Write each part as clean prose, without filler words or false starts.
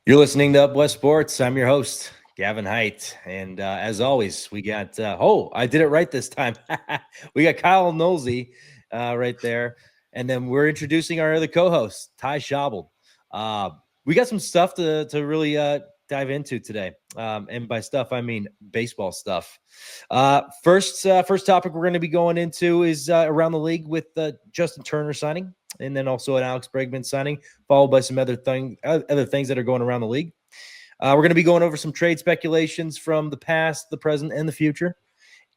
You're listening to Up West Sports. I'm your host, Gavin Height. And as always, we got, I did it right this time. We got Kyle Nolsey right there. And then we're introducing our other co-host, Tye Tschabold. We got some stuff to really dive into today. And by stuff, I mean baseball stuff. First topic we're going to be going into is around the league with Justin Turner signing, and then also an Alex Bregman signing, followed by some other things that are going around the league. We're going to be going over some trade speculations from the past, the present, and the future.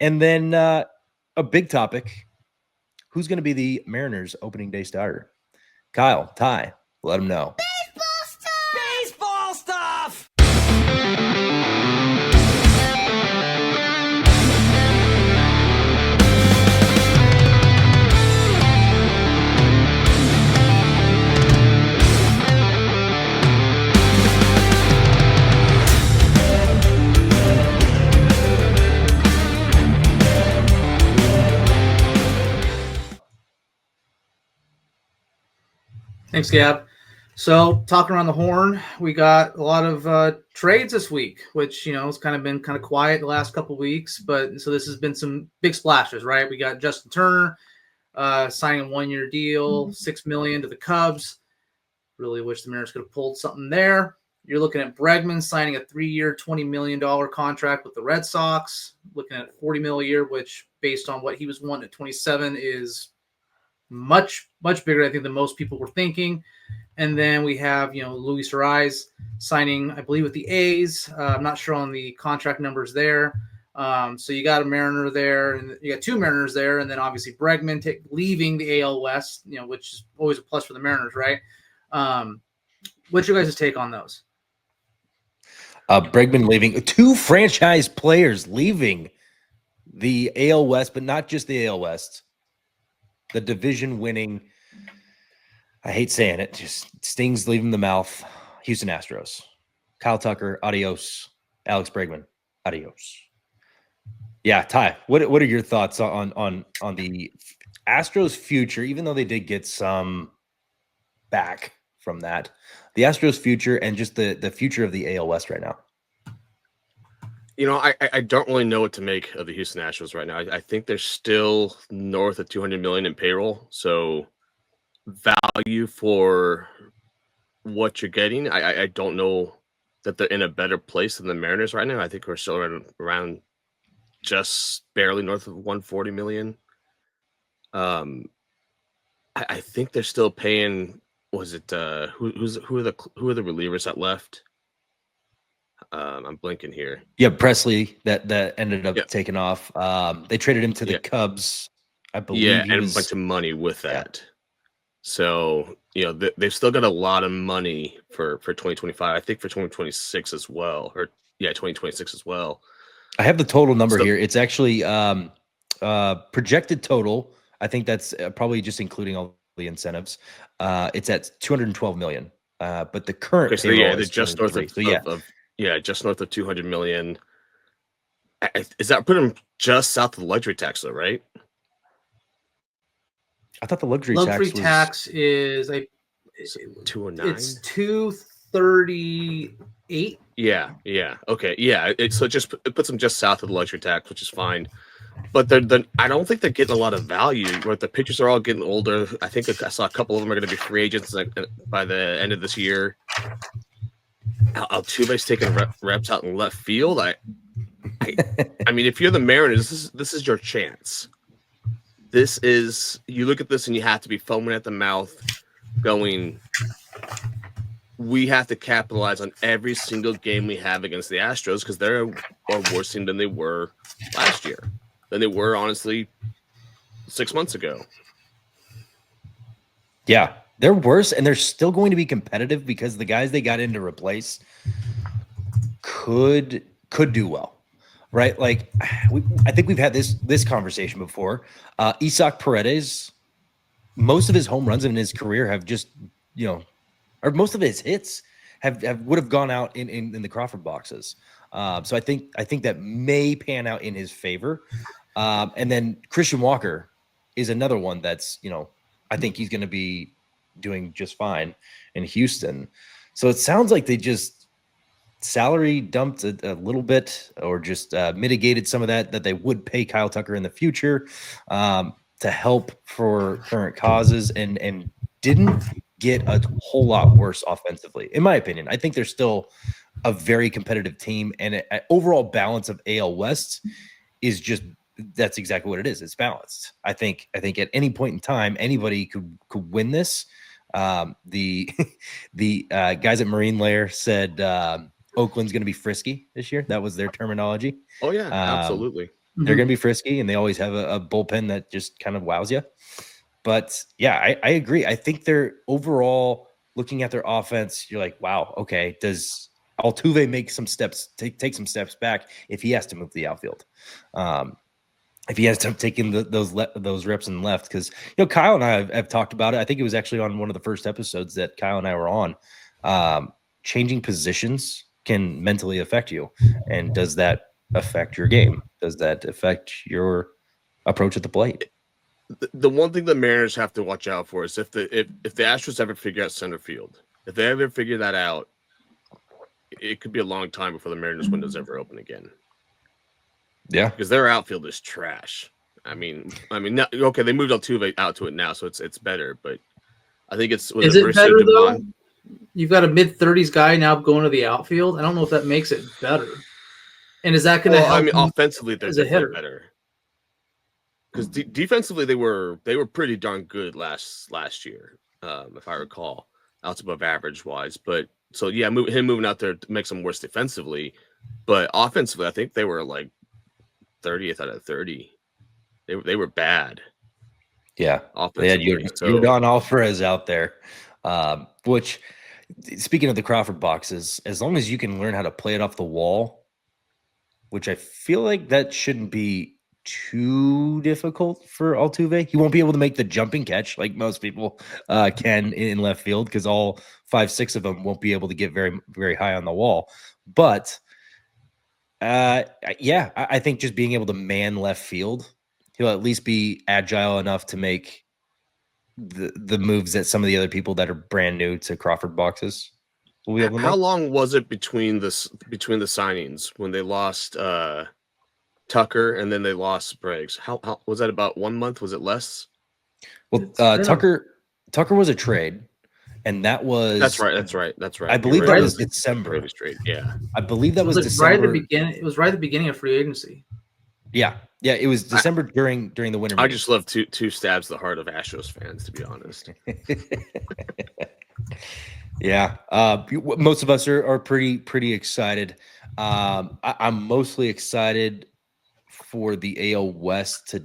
And then a big topic, who's going to be the Mariners opening day starter? Kyle, Tye, let them know. Baseball stuff! Thanks, Gab. So, talking around the horn, we got a lot of trades this week, which, it's kind of been kind of quiet the last couple of weeks. But so this has been some big splashes, right? We got Justin Turner signing a 1-year deal, $6 million to the Cubs. Really wish the Mariners could have pulled something there. You're looking at Bregman signing a 3-year, $20 million contract with the Red Sox, looking at $40 million a year, which, based on what he was wanting at 27, is much bigger, I think, than most people were thinking. And then we have, Luis Ariz signing, I believe, with the A's. I'm not sure on the contract numbers there. So you got a Mariner there, and you got two Mariners there, and then obviously Bregman leaving the AL West, which is always a plus for the Mariners, right? What's your guys' take on those? Bregman leaving, two franchise players leaving the AL West, but not just the AL West. The division winning, I hate saying it, just stings leaving the mouth. Houston Astros. Kyle Tucker, adios. Alex Bregman, adios. Yeah, Tye, what are your thoughts on the Astros' future, even though they did get some back from that? The Astros' future and just the future of the AL West right now. I don't really know what to make of the Houston Astros right now. I think they're still north of $200 million in payroll. So value for what you're getting, I don't know that they're in a better place than the Mariners right now. I think we're still around just barely north of $140 million. I think they're still paying. Was it who are the relievers that left? I'm blinking here. Yeah, Presley that ended up taking off. They traded him to the Cubs, I believe. Yeah, and a bunch of money with that. So they've still got a lot of money for 2025. I think for 2026 as well, 2026 as well. I have the total number here. It's actually projected total. I think that's probably just including all the incentives. It's at $212 million. But the current payroll is just north of just north of $200 million. Is that put them just south of the luxury tax, though, right? I thought the luxury tax is $209. It's $238. Yeah. Okay. Yeah. It puts them just south of the luxury tax, which is fine. But I don't think they're getting a lot of value. Where the pitchers are all getting older. I think I saw a couple of them are going to be free agents by the end of this year. Altuve's taking reps out in left field. I mean, if you're the Mariners, this is your chance. You look at this and you have to be foaming at the mouth, going, we have to capitalize on every single game we have against the Astros because they're a worse team than they were last year, than they were, honestly, 6 months ago. Yeah. They're worse, and they're still going to be competitive because the guys they got in to replace could do well, right? Like, I think we've had this conversation before. Isaac Paredes, most of his home runs in his career have just, or most of his hits would have gone out in the Crawford boxes. So I think that may pan out in his favor. And then Christian Walker is another one that's, I think he's going to be doing just fine in Houston. So it sounds like they just salary dumped a little bit, or just mitigated some of that they would pay Kyle Tucker in the future to help for current causes, and didn't get a whole lot worse offensively, in my opinion. I think they're still a very competitive team, and an overall balance of AL West is just, that's exactly what it is. It's balanced. I think at any point in time, anybody could win this. The guys at Marine Layer said Oakland's going to be frisky this year. That was their terminology. Oh yeah, absolutely. They're going to be frisky, and they always have a bullpen that just kind of wows you. But yeah, I agree. I think they're overall, looking at their offense, you're like, wow, okay, does Altuve make some steps, take some steps back if he has to move the outfield? If he has to take in those reps and left, because Kyle and I have talked about it. I think it was actually on one of the first episodes that Kyle and I were on. Changing positions can mentally affect you, and does that affect your game? Does that affect your approach at the plate? The one thing the Mariners have to watch out for is if the Astros ever figure out center field, if they ever figure that out, it could be a long time before the Mariners window's ever open again. Yeah, because their outfield is trash. I mean, okay, they moved Altuve out to it now, so it's better. But I think it's is it better though? You've got a mid-30s guy now going to the outfield. I don't know if that makes it better. And is that going to help? I mean, offensively, they're definitely better. Because defensively, they were pretty darn good last year, if I recall, out above average wise. But so yeah, him moving out there makes them worse defensively, but offensively, I think they were like 30th out of 30. They were bad. Yeah, they had Yordan Alvarez out there, which, speaking of the Crawford boxes, as long as you can learn how to play it off the wall, which I feel like that shouldn't be too difficult for Altuve. He won't be able to make the jumping catch like most people can in left field, because all 5-6 of them won't be able to get very, very high on the wall. But yeah, I think just being able to man left field, he'll at least be agile enough to make the moves that some of the other people that are brand new to Crawford boxes will be able to make. How long was it between the signings when they lost Tucker and then they lost Briggs? How was that? About 1 month? Was it less? Well, Tucker was a trade, and that was that's right. I believe that was December. Yeah, I believe that was December. Right at the beginning. It was right at the beginning of free agency. Yeah, it was December during the winter. I just love two stabs to the heart of Astros fans, to be honest. Yeah, most of us are pretty excited. I'm mostly excited for the AL West to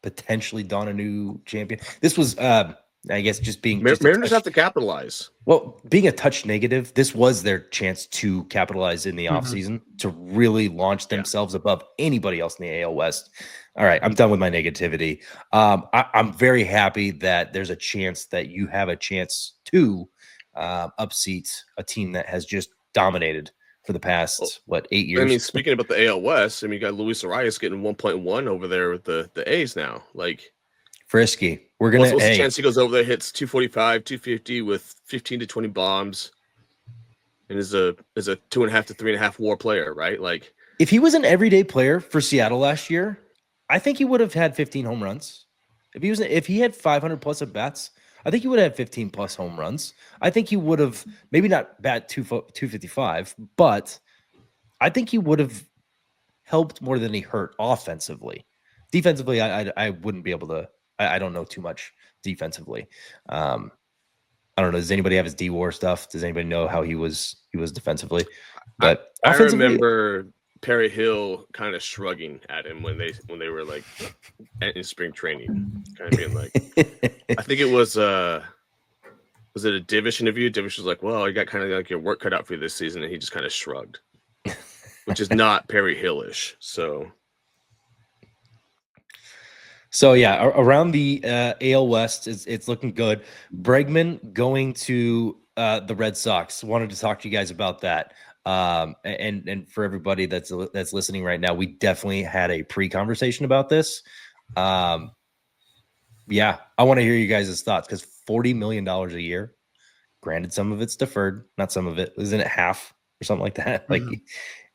potentially don a new champion. This was, I guess, just being Mariners have to capitalize. Well, being a touch negative, this was their chance to capitalize in the offseason to really launch themselves above anybody else in the AL West. All right, I'm done with my negativity. I'm very happy that there's a chance that you have a chance to upseat a team that has just dominated for the past 8 years. I mean, speaking about the AL West, I mean, you got Luis Arias getting 1.1 over there with the A's now. Like, frisky. We're gonna. What's the chance he goes over there, hits 245, 250 with 15 to 20 bombs, and is a 2.5 to 3.5 WAR player, right? Like, if he was an everyday player for Seattle last year, I think he would have had 15 home runs. If he had 500 plus at bats, I think he would have 15 plus home runs. I think he would have maybe not bat 255, but I think he would have helped more than he hurt offensively. Defensively, I wouldn't be able to. I don't know too much defensively. I don't know. Does anybody have his D-WAR stuff? Does anybody know how he was defensively? But I remember Perry Hill kind of shrugging at him when they were like in spring training, kind of being like, I think it was it a Divish interview? Divish was like, well, you got kind of like your work cut out for you this season, and he just kind of shrugged, which is not Perry Hill-ish. So yeah, around the AL West, it's looking good. Bregman going to the Red Sox. Wanted to talk to you guys about that. And for everybody that's listening right now, we definitely had a pre-conversation about this. Yeah, I want to hear you guys' thoughts, because $40 million a year Granted, some of it's deferred, not some of it. Isn't it half or something like that? Like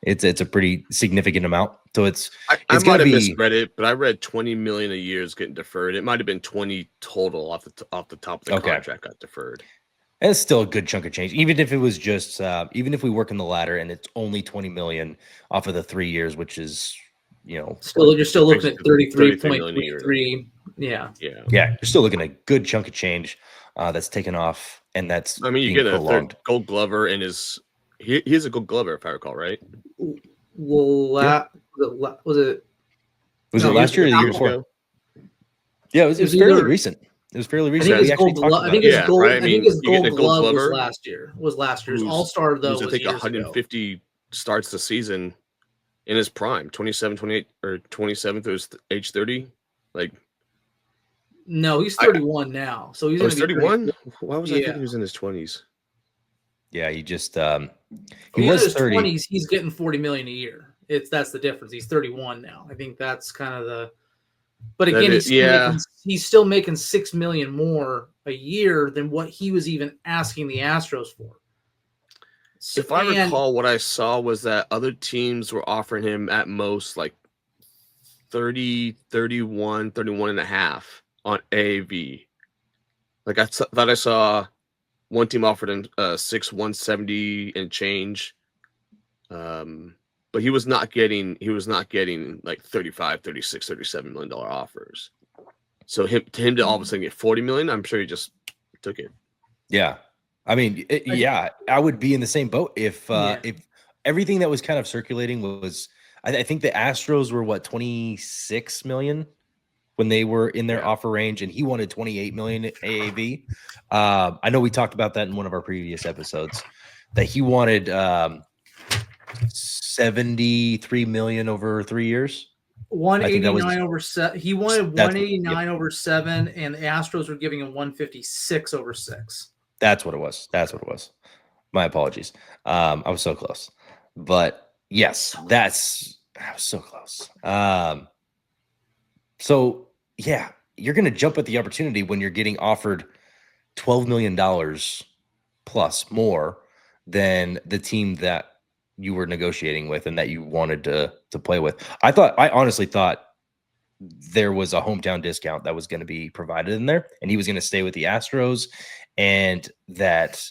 it's a pretty significant amount. So it's I it's might gonna have be misread it, but I read 20 million a year is getting deferred. It might have been 20 total off the top of the Okay. contract got deferred. and it's still a good chunk of change, even if it was just even if we work in the ladder and it's only 20 million off of the 3 years, which is Still, you're still looking at 33 million a year. 33.33. Yeah. Yeah. you're still looking at a good chunk of change that's taken off, and that's I mean, you being get a prolonged. third Gold Glover and he is a Gold Glover if I recall, right? Well, was it? Was No, it last year or the year Years before? ago? Yeah, it was fairly recent. It was fairly I recent. think We his actually gold talked glove. about I think it. his Yeah, gold. right? I I mean, think his you getting gold a Gold glove was Glover last year. Was last year's who's All Star though? I Was think years ago. 150 starts the season in his prime, 27, 28, or 27 to his age 30. Like, No, he's 31 now, so he's oh, going he's to be 31. Why was I Yeah. thinking he was in his 20s? Yeah, he just If he he's was in his 30. 20s, he's getting 40 million a year. That's the difference. He's 31 now. I think that's kind of the. But again, he's still making 6 million more a year than what he was even asking the Astros for. So, If I recall, what I saw was that other teams were offering him at most like 30, 31, 31 and a half on AAV. Like thought I saw one team offered him 170 and change. But he was not getting like 35, 36, 37 million dollar offers. So him to all of a sudden get 40 million, I'm sure he just took it. Yeah. I mean, I would be in the same boat if everything that was kind of circulating was I think the Astros were what 26 million when they were in their offer range, and he wanted 28 million AAV. I know we talked about that in one of our previous episodes that he wanted 73 million over 3 years. 189 over 7. He wanted 189 yep. over 7, and the Astros were giving him 156 over 6. That's what it was. My apologies. I was so close, but yes, I was so close. So yeah, you're going to jump at the opportunity when you're getting offered $12 million plus more than the team that you were negotiating with and that you wanted to play with. I honestly thought there was a hometown discount that was going to be provided in there, and he was going to stay with the Astros, and that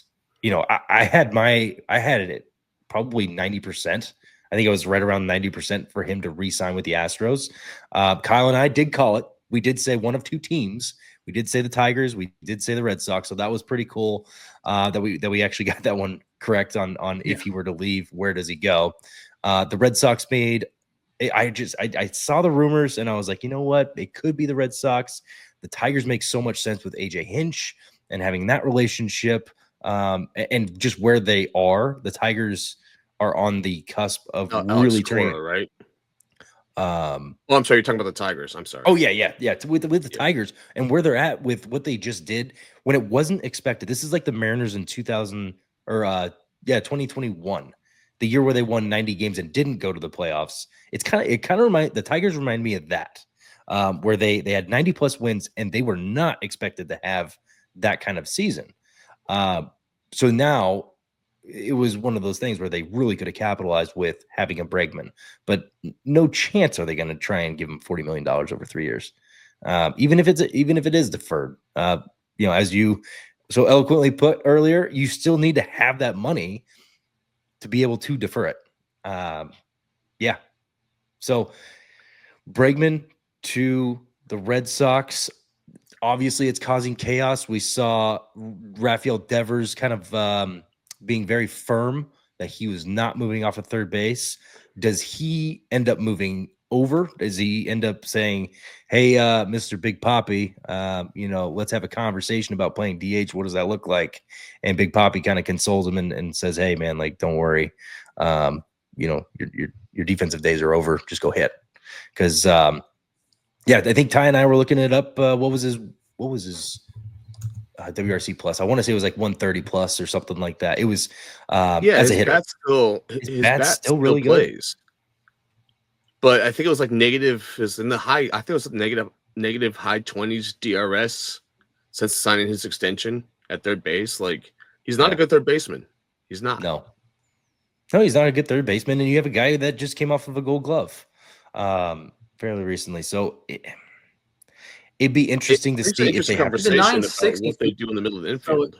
I had it at probably 90%. I think it was right around 90% for him to re-sign with the Astros. Kyle and I did call it. We did say one of two teams. We did say the Tigers. We did say the Red Sox. So that was pretty cool that we actually got that one correct on if he were to leave, where does he go? The Red Sox made. I saw the rumors and I was like, you know what? It could be the Red Sox. The Tigers make so much sense with AJ Hinch and having that relationship, and just where they are. The Tigers are on the cusp of really turning, right? I'm sorry, you're talking about the Tigers. I'm sorry. Oh yeah. With the Tigers and where they're at with what they just did when it wasn't expected. This is like the Mariners in 2021, the year where they won 90 games and didn't go to the playoffs. It kind of the Tigers remind me of that, where they had 90 plus wins and they were not expected to have that kind of season. So now it was one of those things where they really could have capitalized with having a Bregman, but no chance are they going to try and give him $40 million over 3 years, even if it is deferred. As you so eloquently put earlier, you still need to have that money to be able to defer it. So Bregman to the Red Sox. Obviously, it's causing chaos. We saw Rafael Devers kind of being very firm that he was not moving off of third base. Does he end up moving over? Does he end up saying, hey, Mr. Big Papi, let's have a conversation about playing DH. What does that look like? And Big Papi kind of consoles him and says, hey, man, like, don't worry. Your defensive days are over. Just go hit. Because, I think Tye and I were looking it up. What was his WRC plus? I want to say it was like 130 plus or something like that. It was as a hitter. His bat still really plays. Good. But I think it was like negative is in the high. I think it was negative high 20s DRS since signing his extension at third base. Like He's not Yeah. a good third baseman. He's not. No, he's not a good third baseman, and you have a guy that just came off of a Gold Glove, fairly recently. So it'd be interesting to It's an see if interesting they have He's a conversation about 960. what they do in the middle of the So, infield.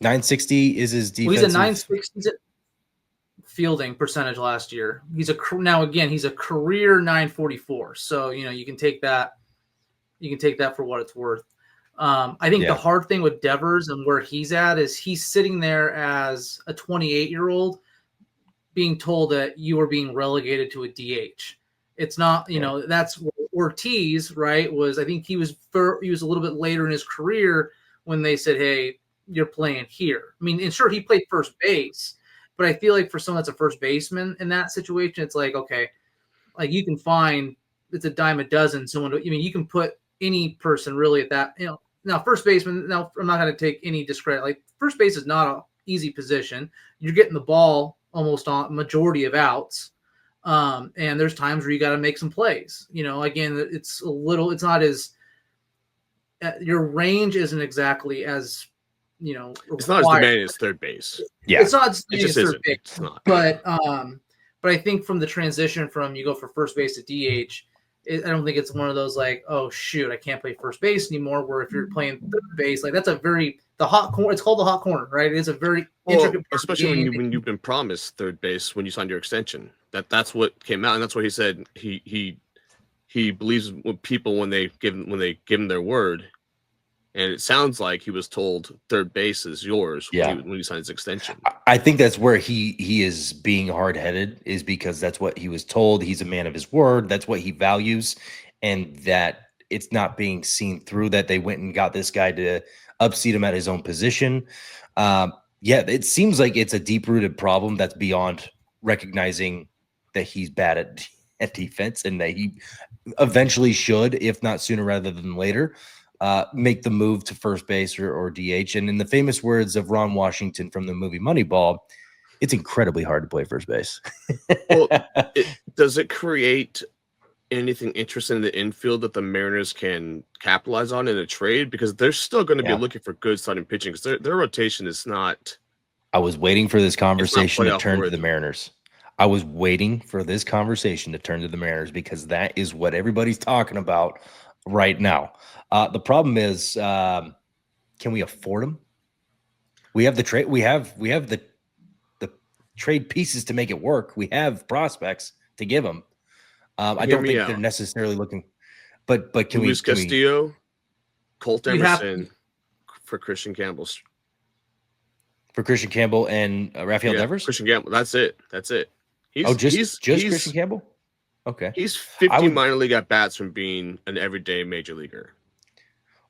960 is his well, he's defensive. a 960 fielding percentage last year. He's a career 944. So you can take that. You can take that for what it's worth. I think the hard thing with Devers and where he's at is he's sitting there as a 28-year-old being told that you are being relegated to a DH. It's not, that's Ortiz, right? I think he was a little bit later in his career when they said, hey, you're playing here. I mean, and sure, he played first base, but I feel like for someone that's a first baseman in that situation, it's like, okay, like you can find, it's a dime a dozen someone. You can put any person really at that, now first baseman, now I'm not going to take any discredit. Like first base is not an easy position. You're getting the ball almost on majority of outs. And there's times where you got to make some plays, again, it's not as your range isn't exactly as, it's not as demanding as third base. Yeah. It's not as It just third isn't. base, It's not. but I think from the transition from you go for first base to DH, I don't think it's one of those like, oh shoot, I can't play first base anymore. Where if you're playing third base, like that's the hot corner. It's called the hot corner, right? It's a very intricate part especially of the game. when you've been promised third base when you signed your extension. That's what came out, and that's what he said. He believes with people when they give him their word, and it sounds like he was told third base is yours when he signed his extension. I think that's where he is being hard-headed, is because that's what he was told. He's a man of his word. That's what he values, and that it's not being seen through, that they went and got this guy to upseat him at his own position. It seems like it's a deep-rooted problem that's beyond recognizing that he's bad at defense, and that he eventually should, if not sooner rather than later, make the move to first base or DH. And in the famous words of Ron Washington from the movie Moneyball, it's incredibly hard to play first base. Well, does it create anything interesting in the infield that the Mariners can capitalize on in a trade? Because they're still going to be looking for good starting pitching, because their rotation is not. I was waiting for this conversation to turn to the worthy. Mariners. I was waiting for this conversation to turn to the Mariners, because that is what everybody's talking about right now. The problem is, can we afford them? We have the trade. We have the trade pieces to make it work. We have prospects to give them. I don't think they're necessarily looking, but can Luis Castillo, Colt Emerson for Christian Campbell. For Christian Campbell and Rafael Devers? Christian Campbell. That's it. He's just Christian Campbell? Okay. He's 50 minor league at bats from being an everyday major leaguer.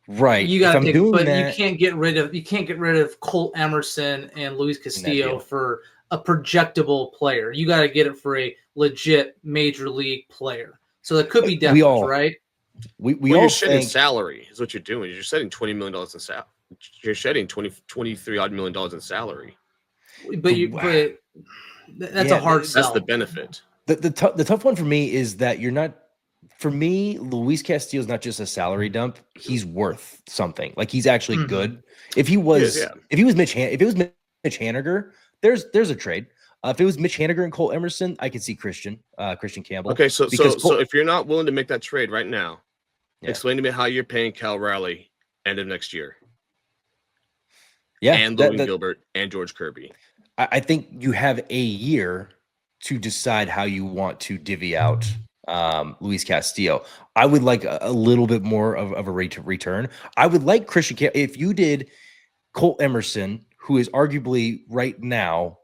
Right. You got to think, but you can't get rid of Colt Emerson and Luis Castillo for a projectable player. You got to get it for a legit major league player. So that could be Devers, right? You're shedding salary is what you're doing. You're shedding $20 million in salary. You're shedding $23 odd million in salary. But that's a hard sell. That's the benefit. The tough one for me is that you're not. For me, Luis Castillo is not just a salary dump. He's worth something. Like, he's actually good. If he was Mitch Haniger, there's a trade. If it was Mitch Haniger and Cole Emerson, I could see Christian Campbell. Okay, so if you're not willing to make that trade right now, explain to me how you're paying Cal Raleigh end of next year. Yeah, and Logan Gilbert and George Kirby. I think you have a year to decide how you want to divvy out Luis Castillo. I would like a little bit more of a rate of return. I would like Christian Campbell. If you did Colt Emerson, who is arguably right now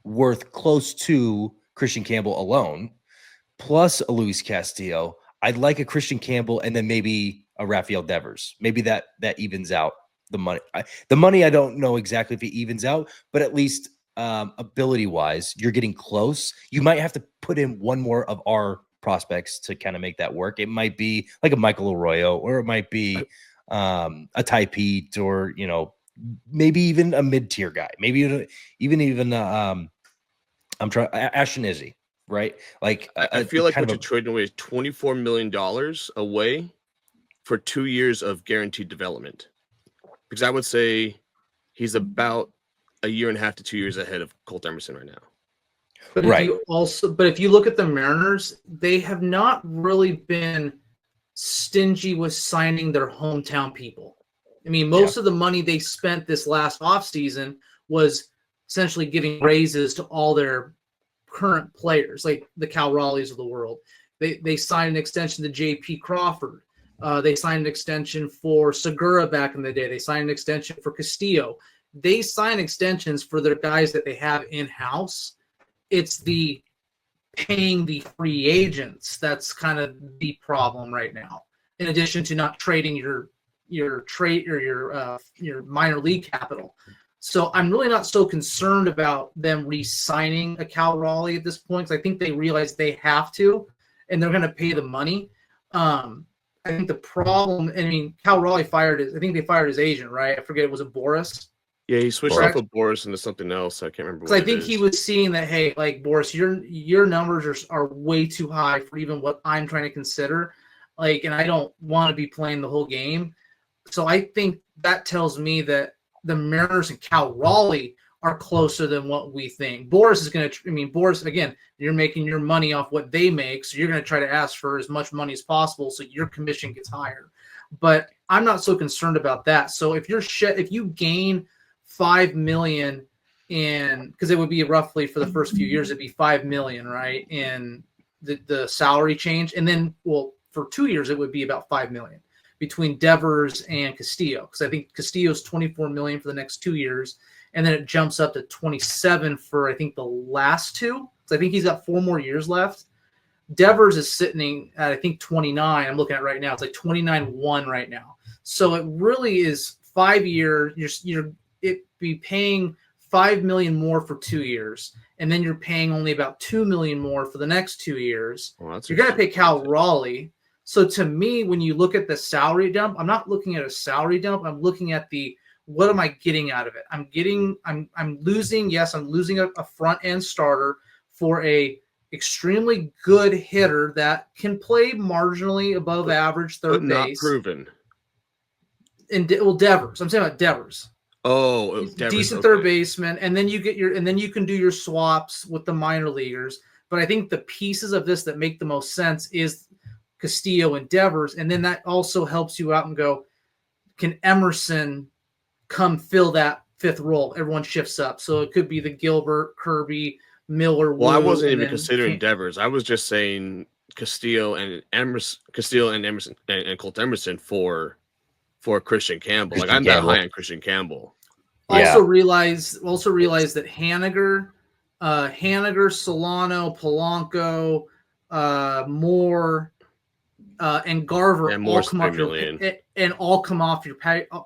worth close to Christian Campbell alone, plus a Luis Castillo, I'd like a Christian Campbell and then maybe a Rafael Devers. Maybe that evens out the money. The money, I don't know exactly if it evens out, but at least ability-wise, you're getting close. You might have to put in one more of our prospects to kind of make that work. It might be like a Michael Arroyo, or it might be a Tye Pete, or maybe even a mid-tier guy. Maybe even I'm trying Ashton Izzy, right? Like I feel like what you're trading away is $24 million away for 2 years of guaranteed development. Because I would say he's about a year and a half to 2 years ahead of Colt Emerson right now. But if you look at the Mariners, they have not really been stingy with signing their hometown people. I mean, most of the money they spent this last offseason was essentially giving raises to all their current players, like the Cal Raleighs of the world. They signed an extension to J.P. Crawford. They signed an extension for Segura back in the day. They signed an extension for Castillo. They sign extensions for their guys that they have in-house. It's the paying the free agents that's kind of the problem right now. In addition to not trading your trade or your minor league capital. So I'm really not so concerned about them re-signing a Cal Raleigh at this point, because I think they realize they have to, and they're going to pay the money. I think the problem, I mean, Cal Raleigh I think they fired his agent, right? I forget, was it Boris? Yeah, he switched off of Boris into something else. I can't remember. Because I think he was seeing that, hey, like, Boris, your numbers are way too high for even what I'm trying to consider. Like, and I don't want to be playing the whole game. So I think that tells me that the Mariners and Cal Raleigh are closer than what we think. Boris is going to, Boris, again, you're making your money off what they make, so you're going to try to ask for as much money as possible so your commission gets higher. But I'm not so concerned about that. So if you gain $5 million because it would be roughly for the first few years, it'd be $5 million, right? In the salary change. And then, well, for 2 years, it would be about $5 million between Devers and Castillo. Because I think Castillo's $24 million for the next 2 years. And then it jumps up to 27 for, I think, the last two. So I think he's got 4 more years left. Devers is sitting at, I think, 29. I'm looking at right now. It's like 29-1 right now. So it really is 5 years. It'd be paying $5 million more for 2 years. And then you're paying only about $2 million more for the next 2 years. Well, you're going to pay Cal Raleigh. So to me, when you look at the salary dump, I'm not looking at a salary dump. I'm looking at what am I getting out of it? I'm losing. Yes, I'm losing a front end starter for a extremely good hitter that can play marginally above average third base. Not proven. And Devers. I'm saying about Devers. Oh, Devers, decent third baseman, and then you can do your swaps with the minor leaguers. But I think the pieces of this that make the most sense is Castillo and Devers, and then that also helps you out and go, can Emerson come fill that fifth role? Everyone shifts up, so it could be the Gilbert, Kirby, Miller. Well, I wasn't even considering Devers. I was just saying Castillo and Emerson and Colt Emerson for Christian Campbell. Like, I'm that high on Christian Campbell. Also realize that Haniger, Solano, Polanco, Moore, and Garver all come off your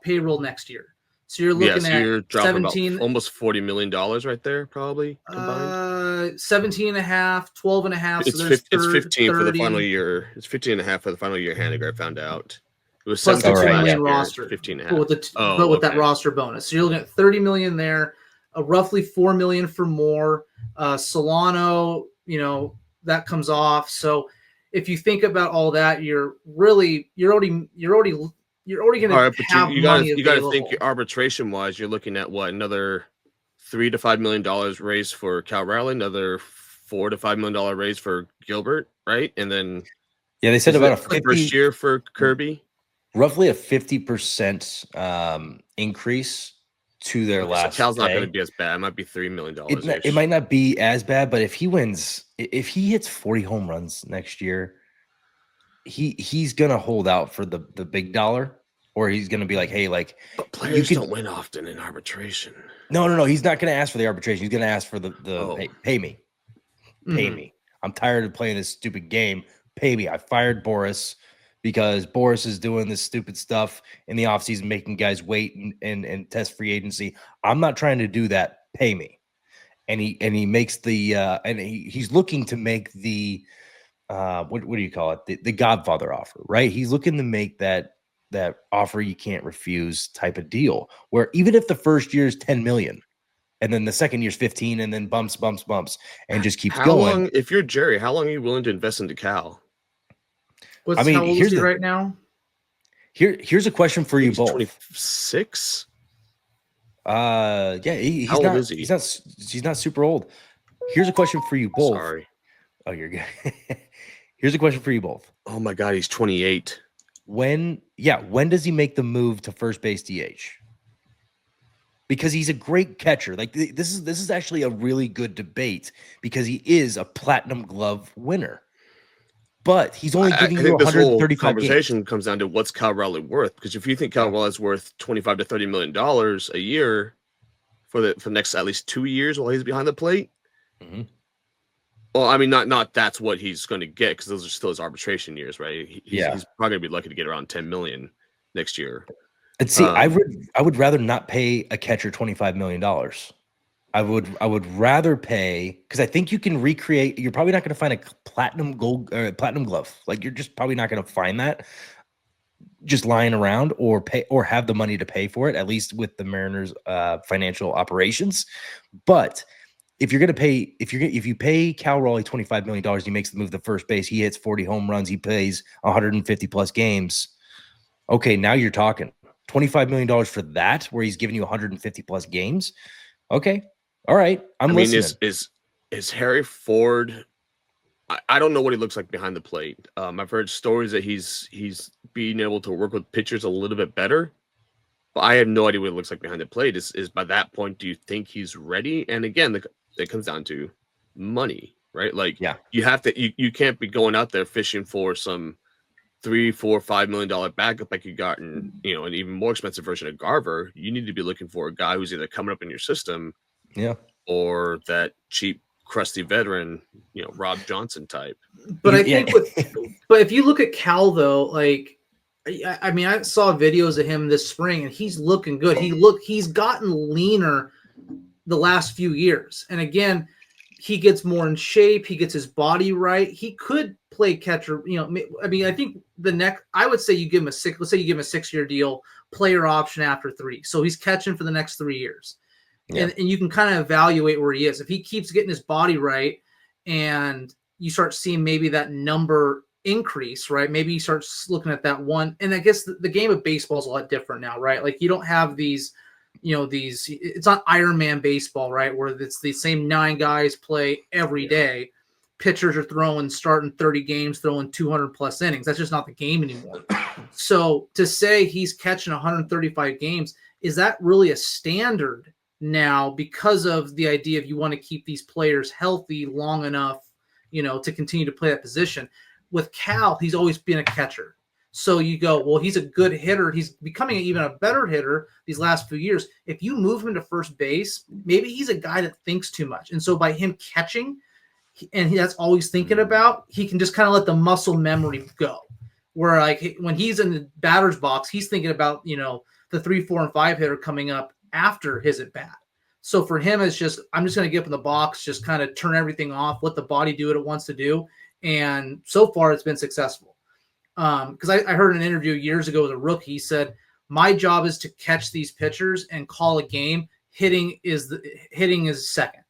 payroll next year. So you're looking at you're dropping 17, about almost $40 million right there, probably combined. 17 and a half, 12 and a half. It's, so it's 15 for the final year. It's 15 and a half for the final year. Haniger, I found out. It was plus the $2 million roster, 15 and a half. But with that roster bonus. So you're looking at $30 million there, roughly $4 million for Moore. Solano, that comes off. So if you think about all that, you're already going to have money available. You got to think arbitration wise. You're looking at what, another $3 to $5 million raise for Cal Raleigh, another $4 to $5 million raise for Gilbert, right? And then they said about a first year for Kirby. Roughly a 50% increase to their last. So Cal's not going to be as bad. It might be $3 million. It might not be as bad, but if he hits 40 home runs next year, he's going to hold out for the big dollar, or he's going to be like, hey, like, but players don't win often in arbitration. No. He's not going to ask for the arbitration. He's going to ask for hey, pay me. Pay me. I'm tired of playing this stupid game. Pay me. I fired Boris because Boris is doing this stupid stuff in the offseason, making guys wait and test free agency. I'm not trying to do that. Pay me. And he makes he's looking to make the what do you call it? The Godfather offer, right? He's looking to make that offer you can't refuse type of deal, where even if the first year is 10 million and then the second year's 15 and then bumps and just keeps going. Long, if you're Jerry, how long are you willing to invest into Cal? How old is he right now? Here's a question for you both. 26. Yeah, How old is he? He's not super old. Here's a question for you both. Sorry. Oh, you're good. Here's a question for you both. Oh my God, he's 28. When does he make the move to first base DH? Because he's a great catcher. Like this is actually a really good debate because he is a platinum glove winner. But he's only giving you 135 this whole conversation games. comes down to what's Cal Raleigh worth. Because if you think Cal Raleigh is worth $25 to $30 million a year for the next at least 2 years while he's behind the plate, well, I mean, not that's what he's going to get because those are still his arbitration years, right? He's probably going to be lucky to get around $10 million next year. And see, I would rather not pay a catcher $25 million. I would rather pay because I think you can recreate. You're probably not going to find a platinum glove. Like you're just probably not going to find that just lying around or have the money to pay for it. At least with the Mariners' financial operations. But if you're going to pay, if you pay Cal Raleigh $25 million, he makes the move to first base. He hits 40 home runs. He plays 150 plus games. Okay, now you're talking $25 million for that, where he's giving you 150 plus games. Okay. All right, I mean, listening. Is Harry Ford? I don't know what he looks like behind the plate. I've heard stories that he's being able to work with pitchers a little bit better, but I have no idea what it looks like behind the plate. Is by that point, do you think he's ready? And again, it comes down to money, right? Like, you have to you can't be going out there fishing for some $3, $4, $5 million backup like you got in an even more expensive version of Garver. You need to be looking for a guy who's either coming up in your system. Or that cheap, crusty veteran, Rob Johnson type. But I think, but if you look at Cal though, like, I mean, I saw videos of him this spring, and he's looking good. He's gotten leaner the last few years, and again, he gets more in shape. He gets his body right. He could play catcher. I mean, I think I would say you give him let's say you give him a 6-year deal, player option after 3, so he's catching for the next 3 years. And you can kind of evaluate where he is. If he keeps getting his body right and you start seeing maybe that number increase, right? Maybe he starts looking at that one. And I guess the game of baseball is a lot different now, right? Like you don't have these, it's not Iron Man baseball, right? Where it's the same 9 guys play every day. Pitchers are starting 30 games, throwing 200 plus innings. That's just not the game anymore. So to say he's catching 135 games, is that really a standard now because of the idea of you want to keep these players healthy long enough, to continue to play that position? With Cal, he's always been a catcher. So you go, well, he's a good hitter. He's becoming even a better hitter these last few years. If you move him to first base, maybe he's a guy that thinks too much. And so by him catching, and that's all he's thinking about, he can just kind of let the muscle memory go. Where like when he's in the batter's box, he's thinking about, the 3, 4, and 5 hitter coming up after his at bat. So for him, it's just, I'm just going to get up in the box, just kind of turn everything off, let the body do what it wants to do. And so far it's been successful. Because I heard an interview years ago with a rookie. He said, my job is to catch these pitchers and call a game. Hitting is second.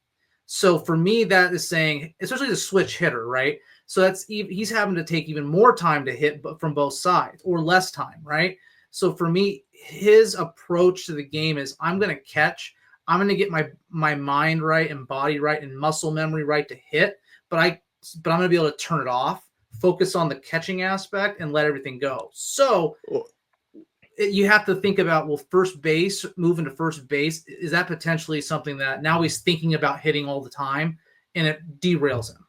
So for me, that is saying, especially the switch hitter, right? So he's having to take even more time to hit from both sides or less time, right? So for me, his approach to the game is I'm going to catch, I'm going to get my mind right and body right and muscle memory right to hit, but I'm going to be able to turn it off, focus on the catching aspect and let everything go. So you have to think about, well, first base, moving to first base, is that potentially something that now he's thinking about hitting all the time and it derails him?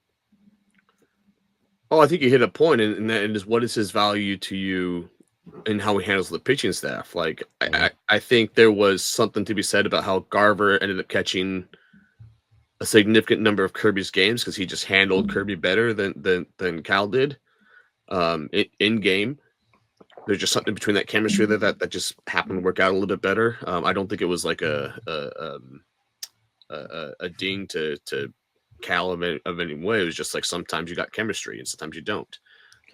Oh, I think you hit a point, and that is what is his value to you and how he handles the pitching staff. Like, I think there was something to be said about how Garver ended up catching a significant number of Kirby's games because he just handled Kirby better than Cal did in game. There's just something between that chemistry there that just happened to work out a little bit better. I don't think it was like a ding to Cal of any way. It was just like sometimes you got chemistry and sometimes you don't.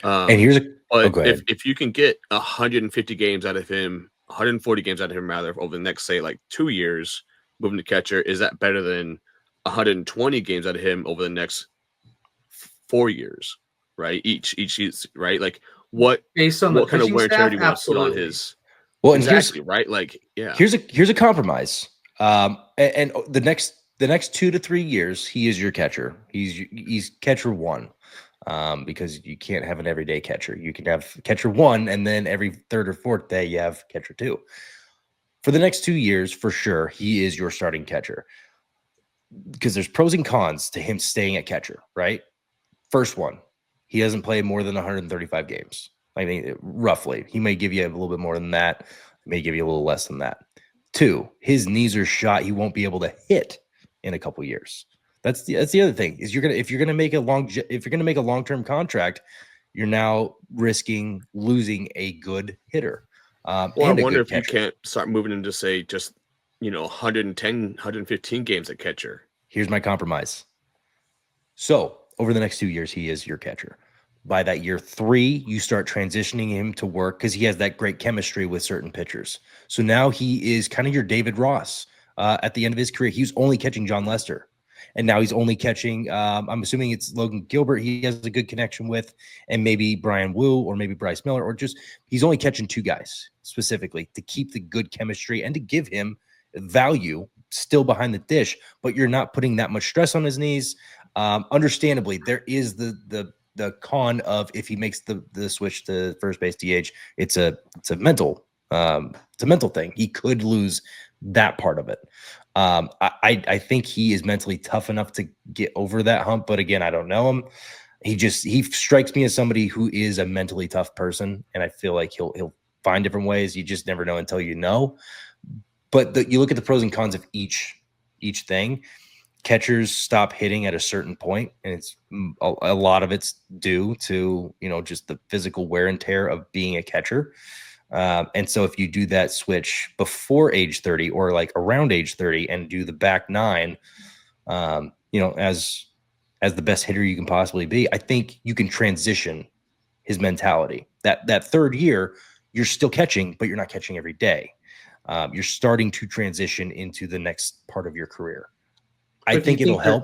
And here's if you can get 150 games out of him, 140 games out of him rather over the next, say, like 2 years, moving to catcher, is that better than 120 games out of him over the next 4 years? Right, each right, like what based on what kind of wear and tear do you want absolutely. to put on his? Well, and exactly, right, like Here's a compromise. And the next 2 to 3 years, he is your catcher. He's catcher one, because you can't have an everyday catcher. You can have catcher one, and then every third or fourth day you have catcher two. For the next 2 years, for sure, he is your starting catcher, because there's pros and cons to him staying at catcher, right? First one, he doesn't play more than 135 games. I mean, roughly. He may give you a little bit more than that, may give you a little less than that. 2, his knees are shot. He won't be able to hit in a couple years. That's the other thing, is if you're gonna make a long-term contract, you're now risking losing a good hitter. Well, I wonder if you can't start moving him to say just 110, 115 games at catcher. Here's my compromise. So over the next 2 years, he is your catcher. By that year 3, you start transitioning him to work, because he has that great chemistry with certain pitchers. So now he is kind of your David Ross. At the end of his career, he was only catching John Lester. And now he's only catching, I'm assuming it's Logan Gilbert he has a good connection with, and maybe Brian Wu, or maybe Bryce Miller, or just he's only catching 2 guys specifically to keep the good chemistry and to give him value still behind the dish, but you're not putting that much stress on his knees. Understandably, there is the con of, if he makes the switch to first base DH, it's a mental thing. He could lose that part of it. I think he is mentally tough enough to get over that hump, but again, I don't know him. He strikes me as somebody who is a mentally tough person, and I feel like he'll find different ways. You just never know until you know. But you look at the pros and cons of each thing. Catchers stop hitting at a certain point, and it's a lot of it's due to just the physical wear and tear of being a catcher. And so if you do that switch before age 30, or like around age 30, and do the back 9, as the best hitter you can possibly be, I think you can transition his mentality. That third year, you're still catching, but you're not catching every day. You're starting to transition into the next part of your career. I think it'll help.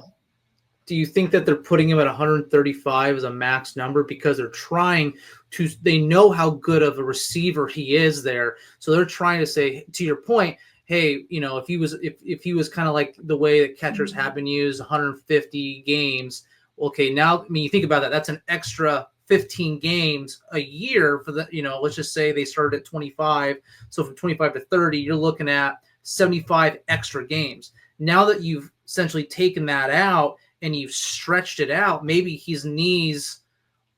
Do you think that they're putting him at 135 as a max number because they're trying to, they know how good of a receiver he is there. So they're trying to say, to your point, hey, if he was kind of like the way that catchers have been used, 150 games. Okay. Now, you think about that, that's an extra 15 games a year for the, let's just say they started at 25. So from 25 to 30, you're looking at 75 extra games. Now that you've essentially taken that out and you've stretched it out, maybe his knees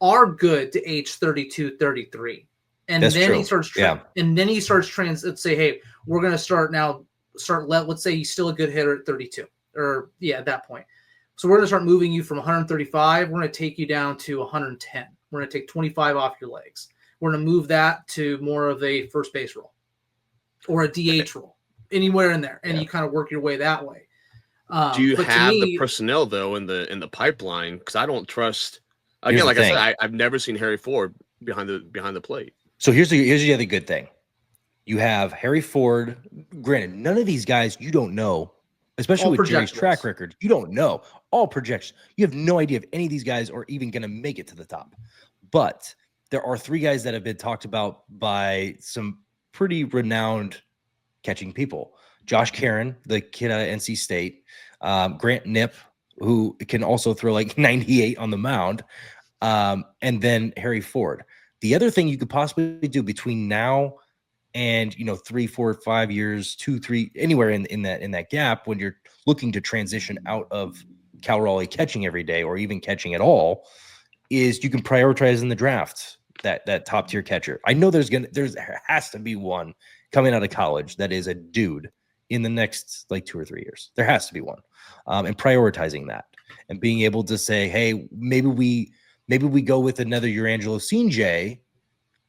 are good to age 32, 33. And That's then true. He starts, let's say, hey, we're going to let's say he's still a good hitter at 32 at that point. So we're going to start moving you from 135. We're going to take you down to 110. We're going to take 25 off your legs. We're going to move that to more of a first base role or a DH role, anywhere in there. And you kind of work your way that way. Do you have the personnel though in the pipeline? Because I don't trust. Again, like I said, I've never seen Harry Ford behind the plate. So here's the other good thing. You have Harry Ford. Granted, none of these guys you don't know, especially with Jerry's track record. You don't know all projections. You have no idea if any of these guys are even going to make it to the top. But there are 3 guys that have been talked about by some pretty renowned catching people. Josh Caron, the kid out of NC State, Grant Knipp, who can also throw like 98 on the mound, and then Harry Ford. The other thing you could possibly do between now and 3, 4, 5 years, 2, 3, anywhere in that gap, when you're looking to transition out of Cal Raleigh catching every day, or even catching at all, is you can prioritize in the draft that top tier catcher. I know there has to be one coming out of college that is a dude in the next 2 or 3 years. There has to be one. And prioritizing that and being able to say, hey, maybe we go with another Urangelo Sinjay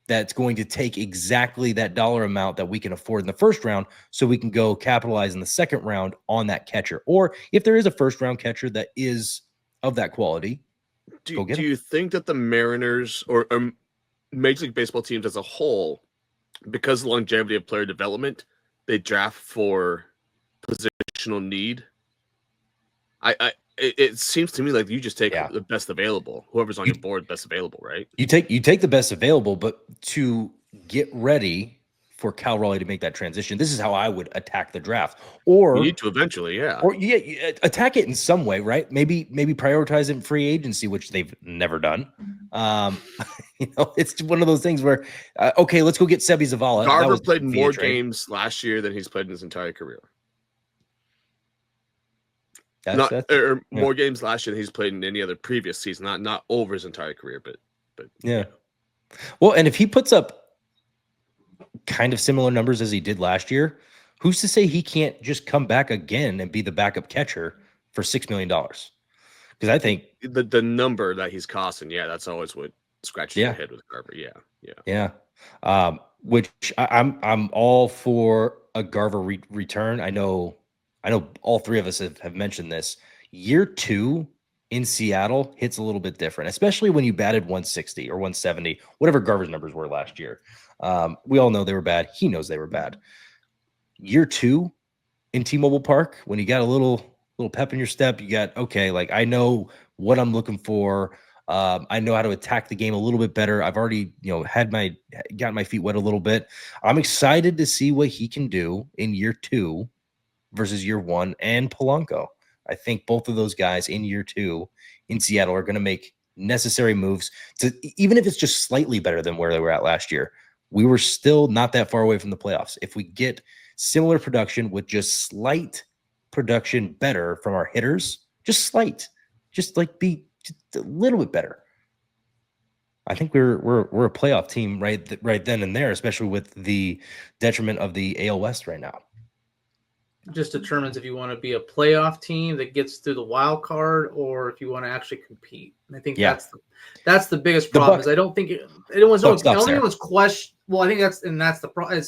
that's going to take exactly that dollar amount that we can afford in the first round, so we can go capitalize in the second round on that catcher. Or if there is a first round catcher that is of that quality, do you think that the Mariners or Major League Baseball teams as a whole, because of the longevity of player development, they draft for positional need? It seems to me like you just take the best available, whoever's on your board, best available, right? You take the best available, but to get ready for Cal Raleigh to make that transition. This is how I would attack the draft. You Or need to eventually, yeah. Or attack it in some way, right? Maybe prioritize it in free agency, which they've never done. It's one of those things where, okay, let's go get Sebi Zavala. Garver played more games last year than he's played in his entire career. More games last year than he's played in any other previous season. Not over his entire career, but yeah. Well, and if he puts up kind of similar numbers as he did last year, who's to say he can't just come back again and be the backup catcher for $6 million? Because I think the number that he's costing, that's always what scratches your head with Garver. Yeah. Which I'm all for a Garver return. I know all three of us have mentioned this. Year 2 in Seattle hits a little bit different, especially when you batted 160 or 170, whatever Garver's numbers were last year. We all know they were bad. He knows they were bad. Year 2 in T-Mobile Park, when you got a little pep in your step, you got, okay, like I know what I'm looking for. I know how to attack the game a little bit better. I've already, got my feet wet a little bit. I'm excited to see what he can do in year 2 versus year 1 and Polanco. I think both of those guys in year 2 in Seattle are going to make necessary moves to, even if it's just slightly better than where they were at last year. We were still not that far away from the playoffs. If we get similar production with just slight production better from our hitters, just slight, just be just a little bit better, I think we're a playoff team right then and there, especially with the detriment of the AL West right now. Just determines if you want to be a playoff team that gets through the wild card or if you want to actually compete. And I think that's the biggest problem. Is I don't think anyone's question. Well, I think that's the problem.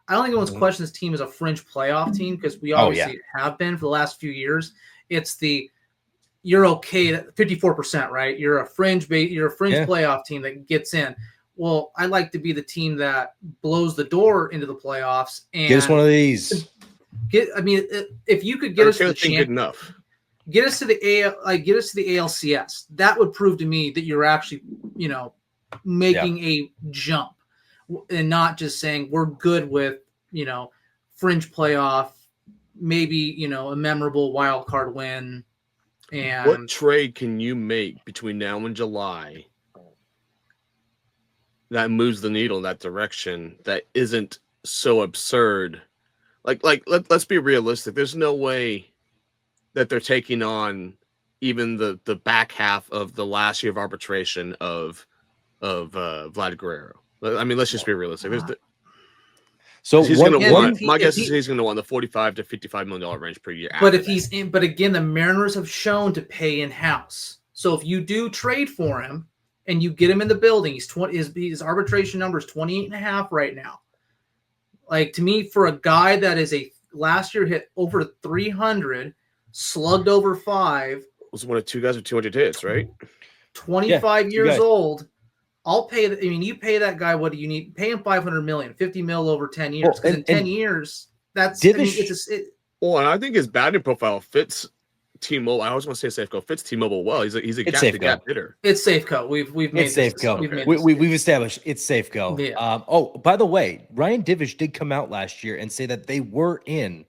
I don't think anyone's questioned this team as a fringe playoff team, because we obviously have been for the last few years. It's you're okay at 54%, right? You're a fringe playoff team that gets in. Well, I like to be the team that blows the door into the playoffs and get us one of these. If you could get us to the championship, get us to the ALCS, that would prove to me that you're actually, making a jump and not just saying we're good with, fringe playoff, maybe, a memorable wild card win. And what trade can you make between now and July that moves the needle in that direction that isn't so absurd? Let's be realistic. There's no way that they're taking on even the back half of the last year of arbitration of Vlad Guerrero. I mean, let's just be realistic. My guess is he's going to want the $45 to $55 million range per year. But again, the Mariners have shown to pay in house. So if you do trade for him and you get him in the building, his arbitration number is 28.5 right now. Like, to me, for a guy that is last year hit over 300, slugged over 5, was one of 2 guys with 200 hits, right? 25 years old. I'll pay. You pay that guy. What do you need? Pay him $500 million, $50 million over 10 years. Because in 10 years, that's Divish. And I think his batting profile fits T-Mobile. I always want to say Safeco fits T-Mobile well. He's a gap hitter. It's Safeco. We've made it's Safeco. We've established it's Safeco. Yeah. By the way, Ryan Divish did come out last year and say that they were in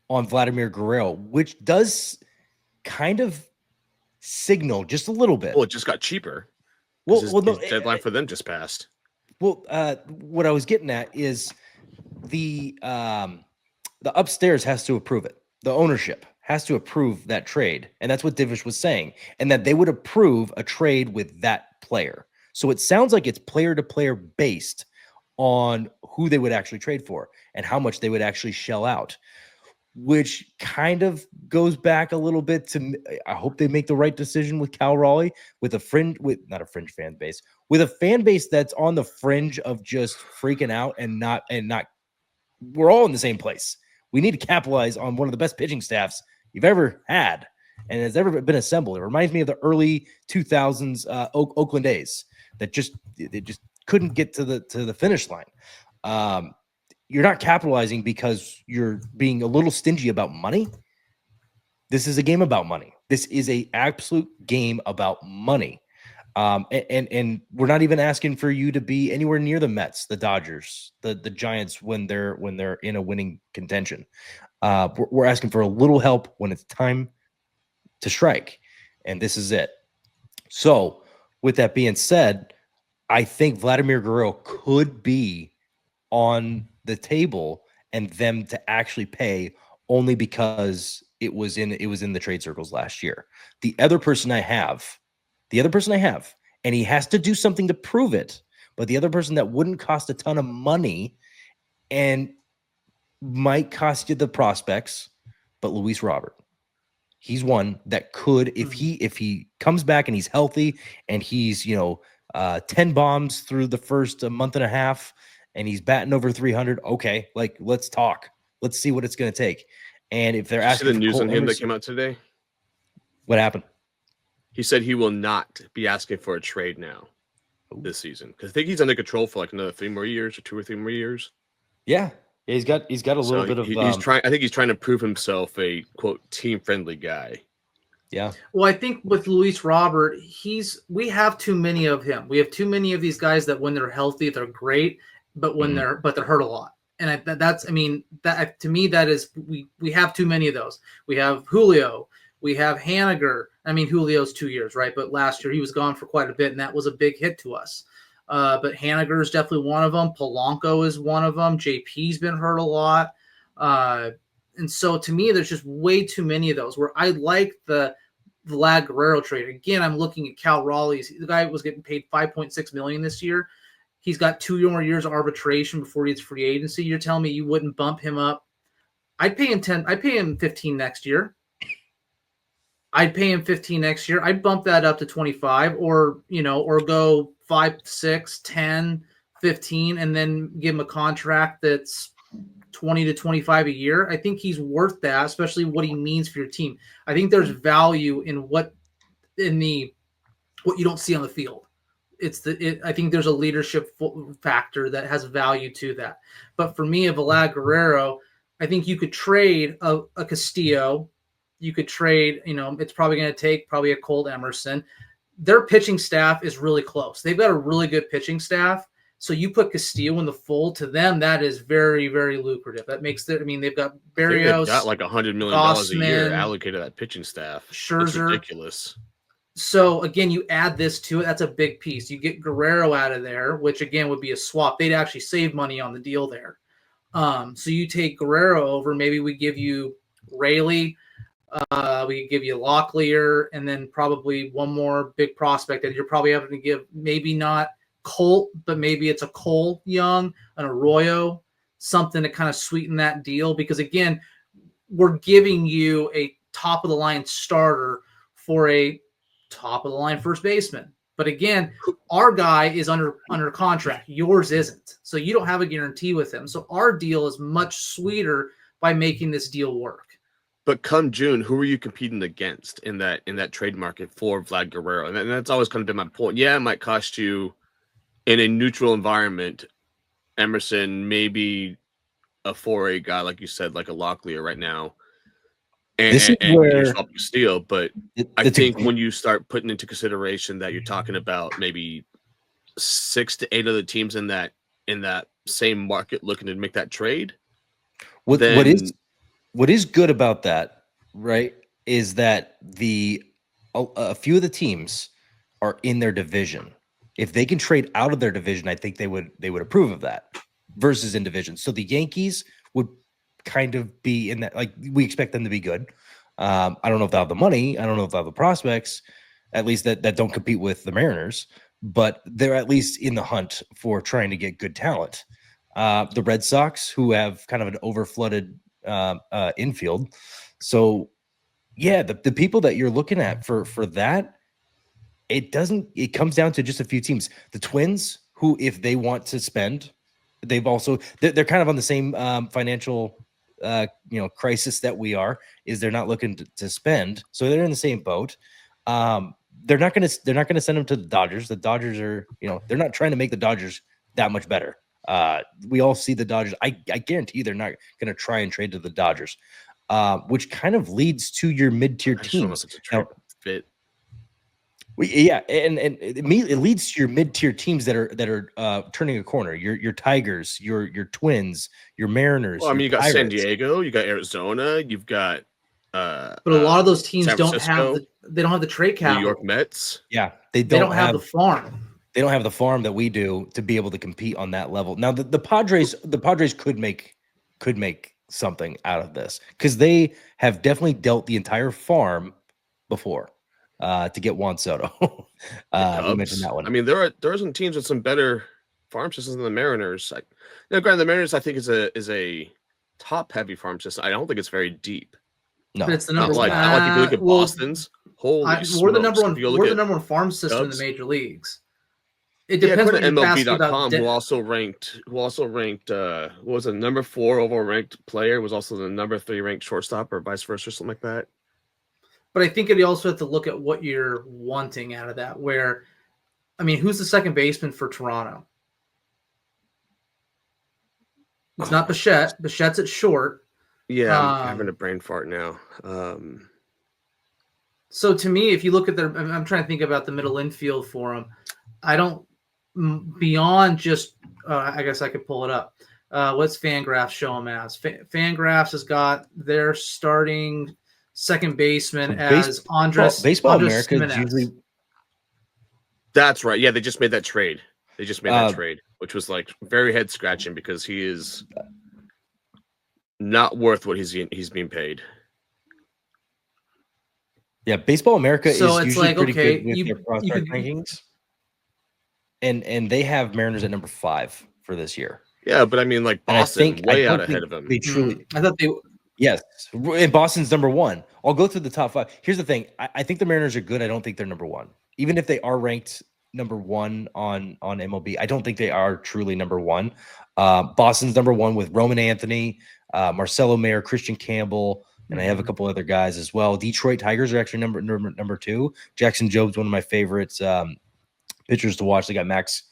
on Vladimir Guerrero, which does kind of signal just a little bit. Well, it just got cheaper. His deadline for them just passed. Well, what I was getting at is the upstairs has to approve it. The ownership has to approve that trade, and that's what Divish was saying, and that they would approve a trade with that player. So it sounds like it's player to player based on who they would actually trade for and how much they would actually shell out, which kind of goes back a little bit to, I hope they make the right decision with Cal Raleigh, with not a fringe fan base, with a fan base that's on the fringe of just freaking out and not, we're all in the same place. We need to capitalize on one of the best pitching staffs you've ever had and has ever been assembled. It reminds me of the early 2000s Oakland A's that they just couldn't get to the finish line. You're not capitalizing because you're being a little stingy about money. This is a game about money. This is a absolute game about money. And we're not even asking for you to be anywhere near the Mets, the Dodgers, the Giants when they're in a winning contention. We're asking for a little help when it's time to strike, and this is it. So, with that being said, I think Vladimir Guerrero could be on the table and them to actually pay only because it was in the trade circles last year. The other person I have, and he has to do something to prove it, but the other person that wouldn't cost a ton of money and might cost you the prospects, but Luis Robert. He's one that could, if he comes back and he's healthy and he's 10 bombs through the first month and a half and he's batting over 300. Okay, like let's talk. Let's see what it's going to take. And if they're asking the news on him that came out today, what happened? He said he will not be asking for a trade now this season because I think he's under control for like another 3 more years or 2 or 3 more years. Yeah, he's got a little bit of. He's trying. I think he's trying to prove himself a quote team friendly guy. Yeah. Well, I think with Luis Robert, we have too many of him. We have too many of these guys that when they're healthy, they're great, but when they're hurt a lot. And that to me, that is we have too many of those. We have Julio, we have Haniger. I mean, Julio's 2 years, right? But last year he was gone for quite a bit, and that was a big hit to us. But Haniger is definitely one of them. Polanco is one of them. JP's been hurt a lot. And so to me, there's just way too many of those where I like the Vlad Guerrero trade. Again, I'm looking at Cal Raleigh's. The guy was getting paid $5.6 million this year. He's got 2 more years of arbitration before he hits free agency. You're telling me you wouldn't bump him up? I'd pay him 10. I'd pay him 15 next year. I'd pay him 15 next year. I'd bump that up to 25 or go 5, 6, 10, 15, and then give him a contract that's 20 to 25 a year. I think he's worth that, especially what he means for your team. I think there's value in what you don't see on the field. I think there's a leadership factor that has value to that. But for me, a Vlad Guerrero, I think you could trade a Castillo. You could trade, it's probably going to take probably a Colt Emerson. Their pitching staff is really close. They've got a really good pitching staff. So you put Castillo in the fold, to them, that is very, very lucrative. That makes they've got Berrios. They've got like $100 million a year allocated to that pitching staff. Scherzer. It's ridiculous. So again, you add this to it. That's a big piece. You get Guerrero out of there, which again would be a swap. They'd actually save money on the deal there. So you take Guerrero over. Maybe we give you Rayleigh. We give you Locklear, and then probably one more big prospect that you're probably having to give. Maybe not Colt, but maybe it's a Cole Young, an Arroyo, something to kind of sweeten that deal. Because again, we're giving you a top of the line starter for a top of the line first baseman. But again, our guy is under contract. Yours isn't. So you don't have a guarantee with him. So our deal is much sweeter by making this deal work. But come June, who are you competing against in that trade market for Vlad Guerrero? And that's always kind of been my point. Yeah, it might cost you in a neutral environment, Emerson, maybe a 4A guy, like you said, like a Locklear right now. And you swap Castillo, but I think when you start putting into consideration that you're talking about maybe 6 to 8 other teams in that same market looking to make that trade, what is good about that, right, is that a few of the teams are in their division. If they can trade out of their division, I think they would approve of that versus in division. So the Yankees would kind of be in that, like, we expect them to be good. I don't know if they'll have the money. I don't know if they'll have the prospects, at least that don't compete with the Mariners, but they're at least in the hunt for trying to get good talent. The Red Sox, who have kind of an overflooded infield. So yeah, the people that you're looking at for that, it comes down to just a few teams. The Twins, who, if they want to spend, they're kind of on the same financial crisis that we are, is they're not looking to spend. So they're in the same boat. They're not going to send them to the Dodgers. The Dodgers are, they're not trying to make the Dodgers that much better. We all see the Dodgers. I guarantee they're not going to try and trade to the Dodgers, which kind of leads to your mid-tier teams. Fit. Yeah, and it leads to your mid-tier teams that are turning a corner. Your Tigers, your Twins, your Mariners, Well, I mean, your you got San Pirates. Diego, you got Arizona, you've got But a lot of those teams San don't have Francisco, the trade New capital. York Mets. Yeah, They don't have the farm. They don't have the farm that we do to be able to compete on that level. Now the Padres could make something out of this because they have definitely dealt the entire farm before to get Juan Soto. We mentioned that one. I mean, there are some teams with some better farm systems than the Mariners. Granted, the Mariners I think is a top heavy farm system. I don't think it's very deep. No, But it's the number not one. like if you look at Boston's. Holy smokes! We're the number one. If you look We're at the number one farm system Cubs, in the major leagues. It depends according to when you're asking about. MLB.com, who also ranked what was the number 4 overall ranked player was also the number 3 ranked shortstop or vice versa or something like that. But I think you also have to look at what you're wanting out of that. Where, I mean, who's the second baseman for Toronto? It's not Bichette. Bichette's at short. Yeah, I'm having a brain fart now. So to me, if you look at I'm trying to think about the middle infield for them. I don't beyond just. I guess I could pull it up. What's Fangraphs show them as? Fangraphs has got their starting second baseman as Andres. Baseball Andres America is usually. That's right. Yeah, they just made that trade. Which was like very head scratching because he is not worth what he's being paid. Yeah, Baseball America is usually pretty good with their prospect rankings, and they have Mariners at number 5 for this year. Yeah, but I mean, like Boston, way out ahead of them. They truly, I thought they. Yes, and Boston's number 1. I'll go through the top 5. Here's the thing: I think the Mariners are good. I don't think they're number 1, even if they are ranked number 1 on MLB. I don't think they are truly number 1. Boston's number 1 with Roman Anthony, Marcelo Mayer, Christian Campbell. And I have a couple other guys as well. Detroit Tigers are actually number 2. Jackson Job's one of my favorites pitchers to watch. They got Max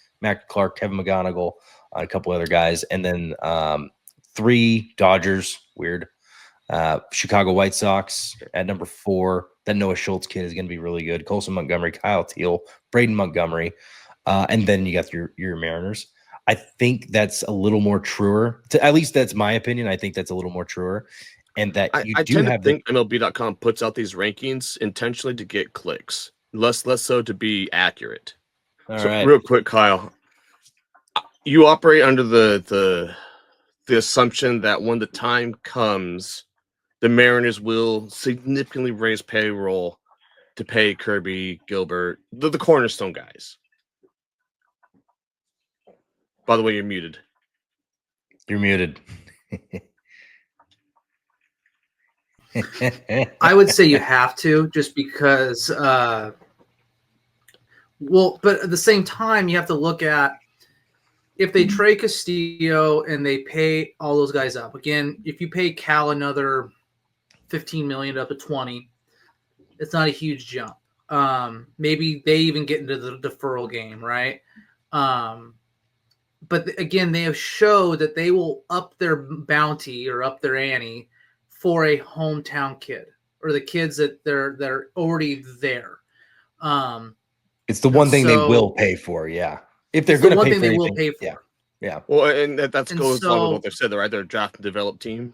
Clark, Kevin McGonigal, a couple other guys. And then 3 Dodgers, weird. Chicago White Sox at number 4. That Noah Schultz kid is going to be really good. Colson Montgomery, Kyle Teal, Braden Montgomery. And then you got your Mariners. I think that's a little more truer. At least that's my opinion. I think that's a little more truer. And that I tend to think MLB.com puts out these rankings intentionally to get clicks, less so to be accurate. All right. Real quick, Kyle, you operate under the assumption that when the time comes, the Mariners will significantly raise payroll to pay Kirby, Gilbert, the cornerstone guys. By the way, you're muted. You're muted. I would say you have to, just because. But at the same time, you have to look at if they trade Castillo and they pay all those guys up. Again, if you pay Cal another $15 million up to 20, it's not a huge jump. Maybe they even get into the deferral game, right? But again, they have showed that they will up their bounty or up their ante for a hometown kid or the kids that they're already there. It's the one thing they will pay for, yeah. If they're going to pay for anything, will pay for. Yeah. Well, and that goes along with what they've said. They're either a draft and develop team.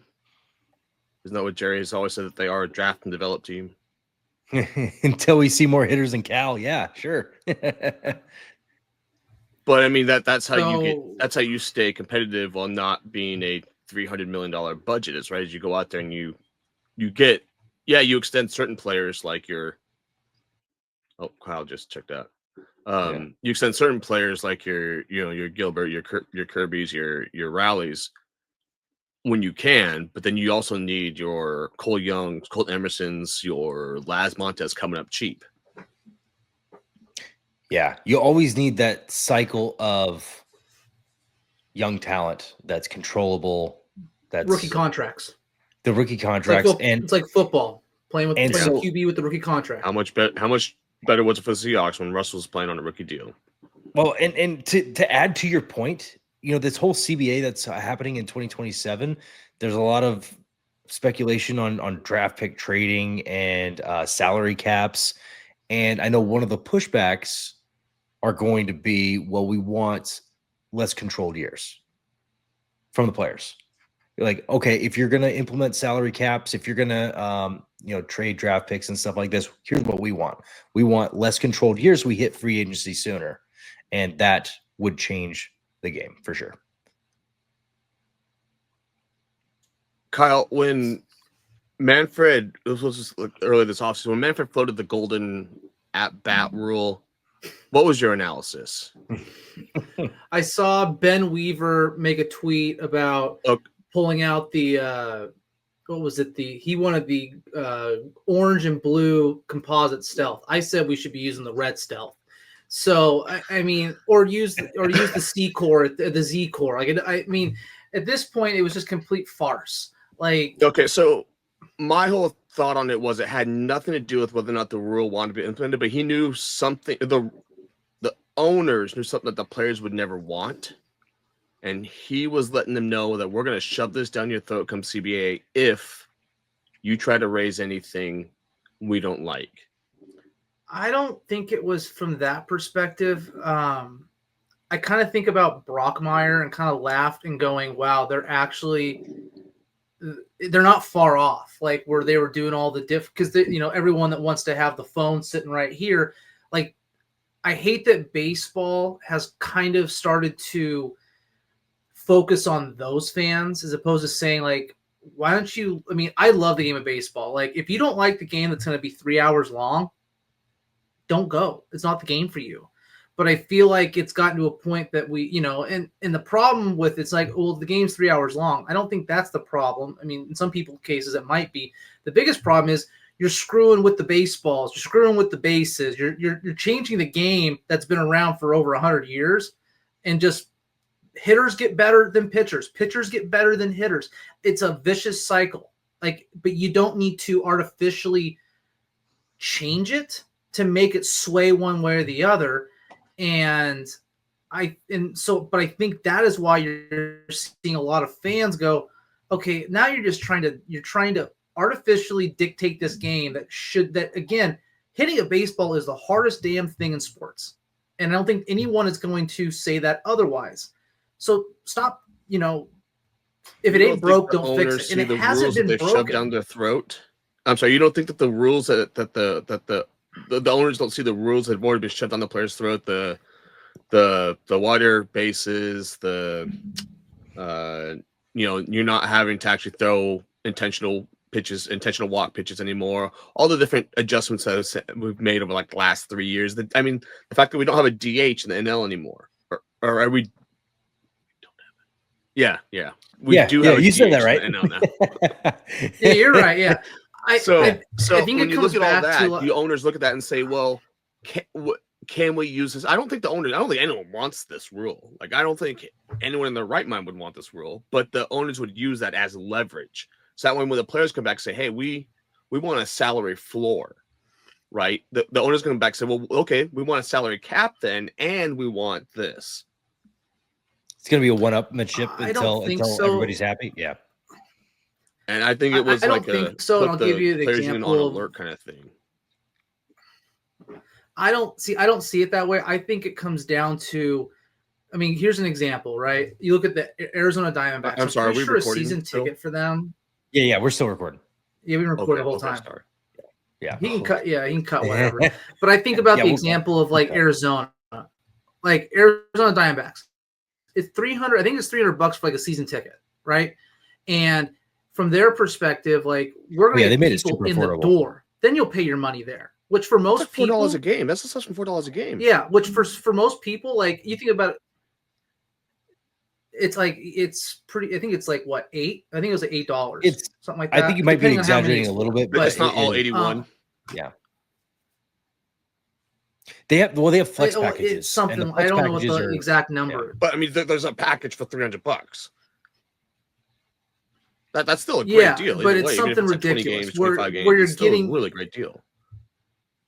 Isn't that what Jerry has always said, that they are a draft and develop team? Until we see more hitters than Cal, yeah, sure. But I mean that's how you stay competitive while not being a $300 million budget, is right, as you go out there and you extend certain players like Kyle just checked out. You extend certain players like your Gilbert, your Kirbys, your Rowleys when you can, but then you also need your Cole Youngs, Colt Emersons, your Laz Montez coming up cheap. Yeah, you always need that cycle of young talent that's controllable. That's rookie contracts. The rookie contracts, it's like football, playing QB with the rookie contract. How much better was it for the Seahawks when Russell was playing on a rookie deal? Well, and to add to your point, this whole CBA that's happening in 2027, there's a lot of speculation on draft pick trading and salary caps. And I know one of the pushbacks are going to be, well, we want less controlled years from the players. You're like, okay, if you're going to implement salary caps, if you're going to, trade draft picks and stuff like this, here's what we want. We want less controlled years. We hit free agency sooner. And that would change the game for sure. Kyle, when Manfred, this was just earlier this offseason, when Manfred floated the golden at-bat rule, what was your analysis? I saw Ben Weaver make a tweet about pulling out the he wanted the orange and blue composite stealth. I said we should be using the red stealth. So I mean, or use the C core, the Z core. Like I mean, at this point, it was just complete farce. Like, okay, so my whole thought on it was it had nothing to do with whether or not the rule wanted to be implemented, but he knew something. The owners knew something that the players would never want, and he was letting them know that we're going to shove this down your throat come CBA if you try to raise anything we don't like. I don't think it was from that perspective. I kind of think about Brockmeyer and kind of laughed and going, wow, they're not far off. Like where they were doing all the because everyone that wants to have the phone sitting right here, like I hate that baseball has kind of started to focus on those fans as opposed to saying like, why don't you, I mean, I love the game of baseball. Like if you don't like the game that's going to be 3 hours long, don't go. It's not the game for you. But I feel like it's gotten to a point that we, and the problem with it's like, well, the game's 3 hours long. I don't think that's the problem. I mean, in some people's cases, it might be. The biggest problem is you're screwing with the baseballs. You're screwing with the bases. You're changing the game that's been around for over 100 years, and just hitters get better than pitchers. Pitchers get better than hitters. It's a vicious cycle. Like, but you don't need to artificially change it to make it sway one way or the other. But I think that is why you're seeing a lot of fans go, okay, now you're trying to artificially dictate this game that again, hitting a baseball is the hardest damn thing in sports. And I don't think anyone is going to say that otherwise. So stop, if it ain't broke, don't fix it. And it hasn't been broken. Shoved down their throat. I'm sorry, you don't think that the rules that the owners don't see the rules that have already been shoved down the players' throat, the wider bases, you're not having to actually throw intentional walk pitches anymore. All the different adjustments that we've made over like the last 3 years. The fact that we don't have a DH in the NL anymore, or are we? Yeah. We do have a you DH said that right. in the NL now. Yeah, you're right. Yeah. I think when it you comes look at all back that, to the owners look at that and say, well, can we use this? I don't think anyone wants this rule. Like, I don't think anyone in their right mind would want this rule, but the owners would use that as leverage. So that when the players come back and say, hey, we want a salary floor, right? The owners come back and say, well, okay, we want a salary cap then, and we want this. It's going to be a one-upmanship until so. Everybody's happy. Yeah. And I think it was and I'll give you an example on alert kind of thing. I don't see it that way. I think it comes down to, I mean, here's an example, right? You look at the Arizona Diamondbacks. I'm sorry, are we recording a season ticket for them. Yeah, we're still recording. Yeah, we've been recording the whole time. Sorry. Yeah. He can cut whatever. But I think about the example of like Arizona. Like Arizona Diamondbacks. It's $300, I think it's $300 for like a season ticket, right? And from their perspective, like we're going to get people in the door. Then you'll pay your money there. Which for most people, $4 a game. That's less than $4 a game. Yeah, which for most people, like you think about it, it's pretty. I think it's like what, $8? I think it was like $8. It's something like that. I think you might be exaggerating a little bit, but it's not all 81. Yeah. They have flex packages. It's something I don't know what the exact number. Yeah. But I mean, there's a package for $300. That's still a great deal. But it's something ridiculous. Games, where you're getting a really great deal.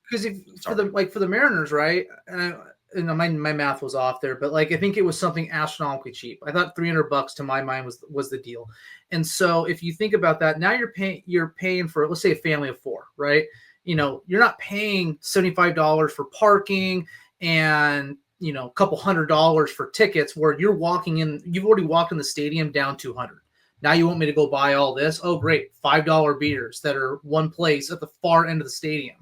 Because for the Mariners, right? And my math was off there, but like I think it was something astronomically cheap. I thought $300 to my mind was the deal. And so if you think about that, now you're paying for, let's say, a family of 4, right? you're not paying $75 for parking and a couple $100 for tickets where you've already walked in the stadium down 200. Now you want me to go buy all this? Oh, great. $5 beers that are one place at the far end of the stadium.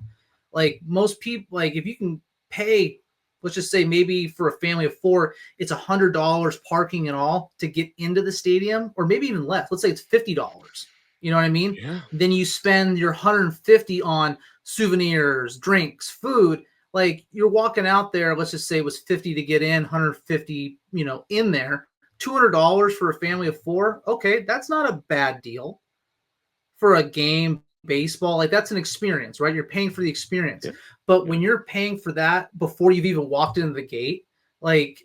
Like most people, like if you can pay, let's just say maybe for a family of 4, it's $100 parking and all to get into the stadium, or maybe even less. Let's say it's $50. You know what I mean? Yeah. Then you spend your $150 on souvenirs, drinks, food. Like you're walking out there, let's just say it was $50 to get in, $150, in there. $200 for a family of 4. Okay, that's not a bad deal for a game, baseball. Like that's an experience, right? You're paying for the experience. Yeah. But when you're paying for that before you've even walked into the gate, like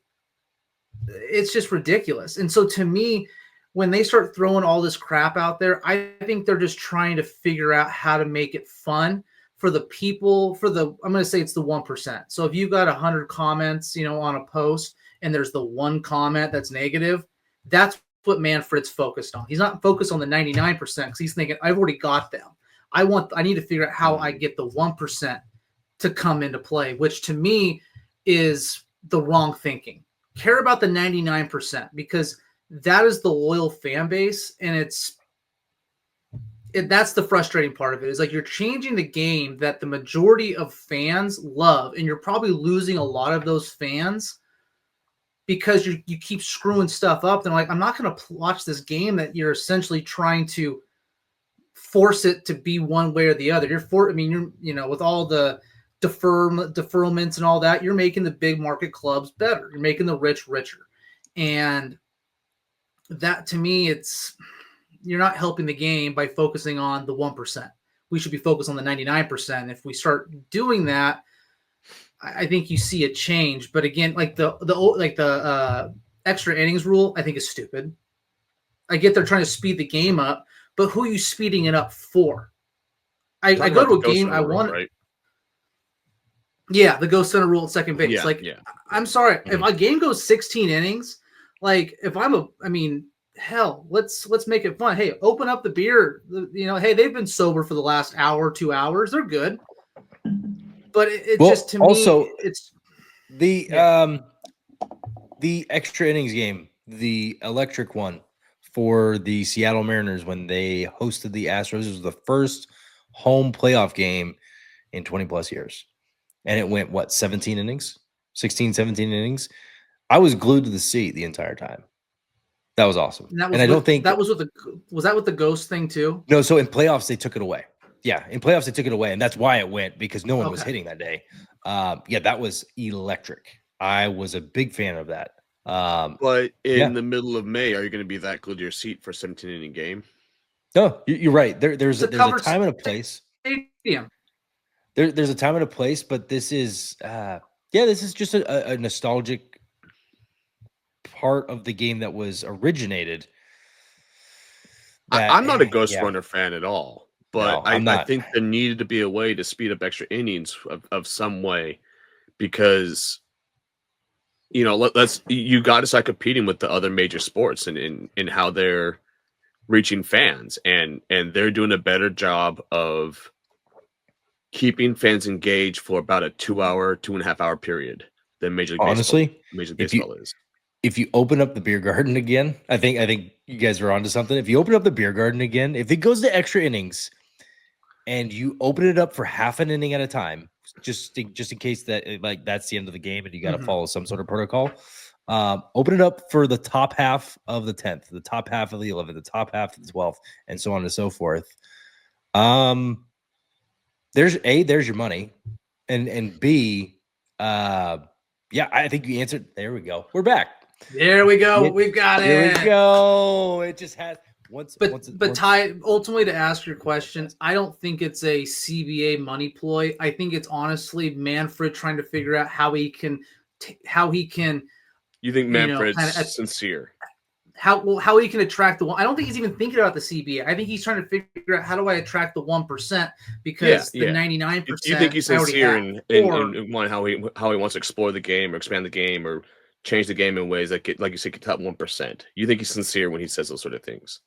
it's just ridiculous. And so to me, when they start throwing all this crap out there, I think they're just trying to figure out how to make it fun for the people, I'm going to say it's the 1%. So if you've got 100 comments, on a post and there's the one comment that's negative, that's what Manfred's focused on. He's not focused on the 99% because he's thinking, I've already got them. I need to figure out how I get the 1% to come into play, which to me is the wrong thinking. Care about the 99% because that is the loyal fan base, and that's the frustrating part of it. Is like you're changing the game that the majority of fans love, and you're probably losing a lot of those fans because you keep screwing stuff up. They're like, I'm not going to watch this game that you're essentially trying to force it to be one way or the other. You're with all the deferments and all that, you're making the big market clubs better. You're making the rich richer, and that to me, you're not helping the game by focusing on the 1%. We should be focused on the 99%. If we start doing that, I think you see a change. But again, like the extra innings rule, I think is stupid. I get they're trying to speed the game up, but who are you speeding it up for? I go to a game I want. Right? Yeah, the ghost center rule at second base. Yeah. I'm sorry, if a game goes 16 innings, like if hell, let's make it fun. Hey, open up the beer. Hey, they've been sober for the last hour, 2 hours. They're good. But it just to also, me, it's the extra innings game, the electric one for the Seattle Mariners when they hosted the Astros. It was the first home playoff game in 20 plus years. And it went, 17 innings? 16, 17 innings? I was glued to the seat the entire time. That was awesome. was that with the ghost thing too? No, so in playoffs, they took it away. Yeah, in playoffs, they took it away. And that's why it went, because no one was hitting that day. That was electric. I was a big fan of that. But in the middle of May, are you going to be that glued to your seat for a 17-inning game? No, you're right. There's a time and a place. Stadium. There's a time and a place, but this is this is just a nostalgic part of the game that was originated. I'm not a Ghost Runner fan at all, but no, I think there needed to be a way to speed up extra innings of some way, because you got to start competing with the other major sports and in how they're reaching fans, and they're doing a better job of keeping fans engaged for about a 2.5 hour period than Major League Baseball is. If you open up the beer garden again, I think you guys are onto something. If you open up the beer garden again, if it goes to extra innings and you open it up for half an inning at a time, just in case that that's the end of the game and you got to follow some sort of protocol, open it up for the top half of the 10th, the top half of the 11th, the top half of the 12th, and so on and so forth. There's your money, and B, I think you answered. There we go. We're back. There we go. We've got it. There we go. It just has But Tye, ultimately, to ask your question, I don't think it's a CBA money ploy. I think it's honestly Manfred trying to figure out how he can. You think Manfred's sincere? How he can attract the one. I don't think he's even thinking about the CBA. I think he's trying to figure out how do I attract the 1% because the 99%. You think he's sincere in how he wants to explore the game or expand the game or change the game in ways that like you said, get top 1%. You think he's sincere when he says those sort of things?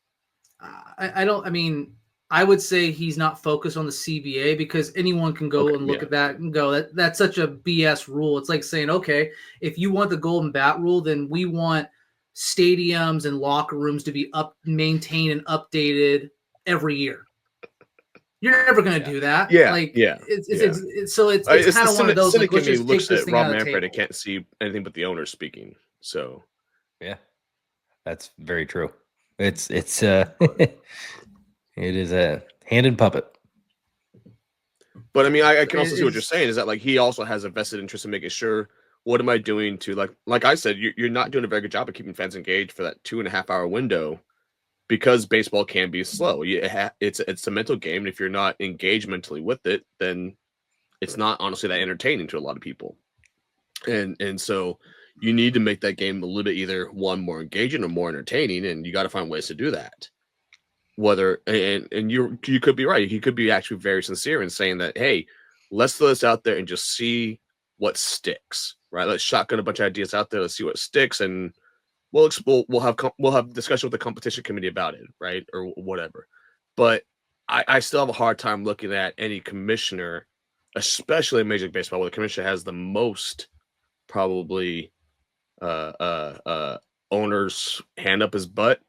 I don't. I mean, I would say he's not focused on the CBA because anyone can go and look at that and go, that's such a BS rule. It's like saying, okay, if you want the golden bat rule, then we want stadiums and locker rooms to be maintained and updated every year. You're never going to do that. Yeah, like, yeah. It's kind of one of those. Cynic Like, in me looks at Rob Manfred and and can't see anything but the owner speaking. So, yeah, that's very true. It's it is a hand and puppet. But I mean, I can also see what you're saying is that like he also has a vested interest in making sure what am I doing to like I said, you're not doing a very good job of keeping fans engaged for that 2.5 hour window because baseball can be slow. It's a mental game, and if you're not engaged mentally with it, then it's not honestly that entertaining to a lot of people. And so you need to make that game a little bit either one more engaging or more entertaining, and you got to find ways to do that. Whether and you could be right. He could be actually very sincere in saying that, hey, let's throw this out there and just see what sticks. Right? Let's shotgun a bunch of ideas out there. Let's see what sticks, and we'll have discussion with the competition committee about it, right, or whatever. But I still have a hard time looking at any commissioner, especially in Major League Baseball, where the commissioner has the most probably owner's hand up his butt,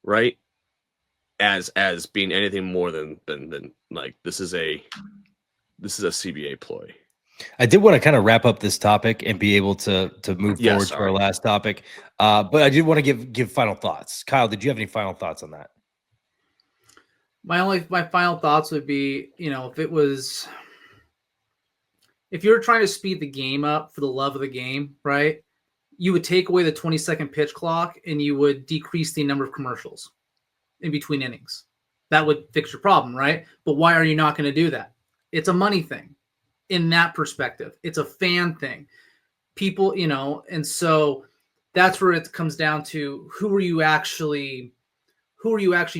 right? As being anything more than like this is a CBA ploy. I did want to kind of wrap up this topic and be able to move forward to our last topic. But I did want to give final thoughts. Kyle, did you have any final thoughts on that? My final thoughts would be, if you're trying to speed the game up for the love of the game, right? You would take away the 20-second pitch clock and you would decrease the number of commercials in between innings. That would fix your problem, right? But why are you not going to do that? It's a money thing. In that perspective, it's a fan thing. People, and so that's where it comes down to who are you actually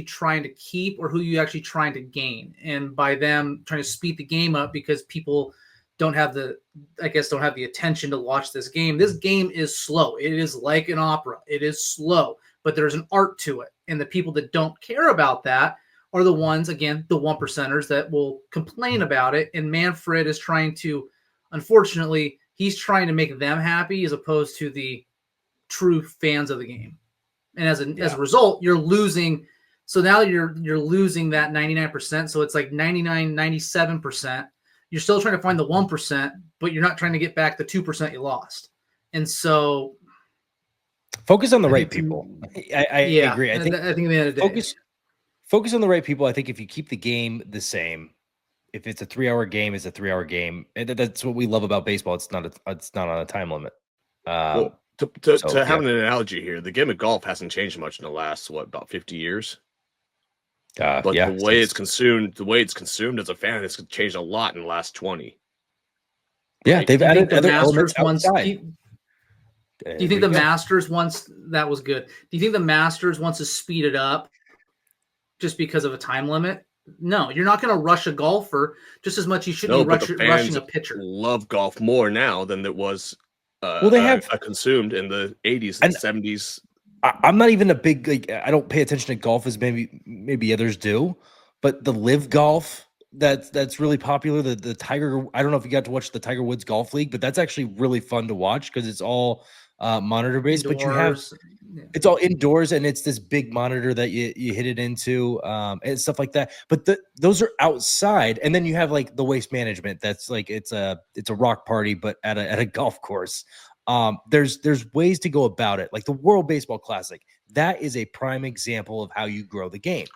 trying to keep or who are you actually trying to gain? And by them trying to speed the game up because people don't have the attention to watch this game. This game is slow. It is like an opera. It is slow, but there's an art to it. And the people that don't care about that are the ones, again, the 1%ers that will complain about it. And Manfred is unfortunately, he's trying to make them happy as opposed to the true fans of the game. And as a result, you're losing. So now you're losing that 99%. So it's like 99, 97%. You're still trying to find the 1%, but you're not trying to get back the 2% you lost. And so focus on the right people. I agree. I think at the end of the day, focus on the right people. I think if you keep the game the same, if it's a 3-hour game, it's a 3-hour game. And that's what we love about baseball. It's not on a time limit. To have an analogy here, the game of golf hasn't changed much in the last about 50 years. But the way it's consumed as a fan, it's changed a lot in the last 20. Yeah, they've added other elements outside. Do you think the Masters that was good? Do you think the Masters wants to speed it up just because of a time limit? No, you're not going to rush a golfer just as much. You shouldn't be rushing a pitcher. Love golf more now than it was. They have consumed in the 80s and 70s. I'm not even a big I don't pay attention to golf as maybe others do, but the live golf that's really popular. The Tiger. I don't know if you got to watch the Tiger Woods Golf League, but that's actually really fun to watch because it's all monitor based. But it's all indoors and it's this big monitor that you hit it into and stuff like that. But those are outside, and then you have like the waste management. That's like it's a rock party, but at a golf course. There's ways to go about it. Like the World Baseball Classic, that is a prime example of how you grow the game.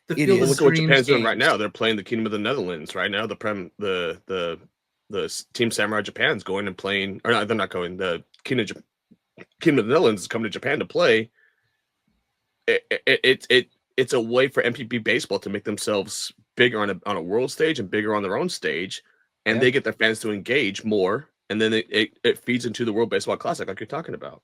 Look at what Japan's doing right now. They're playing the Kingdom of the Netherlands right now. The Team Samurai Japan's going and playing, or no, they're not going. The Kingdom of the Netherlands is coming to Japan to play. It's a way for MPB baseball to make themselves bigger on a world stage and bigger on their own stage, and they get their fans to engage more. And then it feeds into the World Baseball Classic, like you're talking about.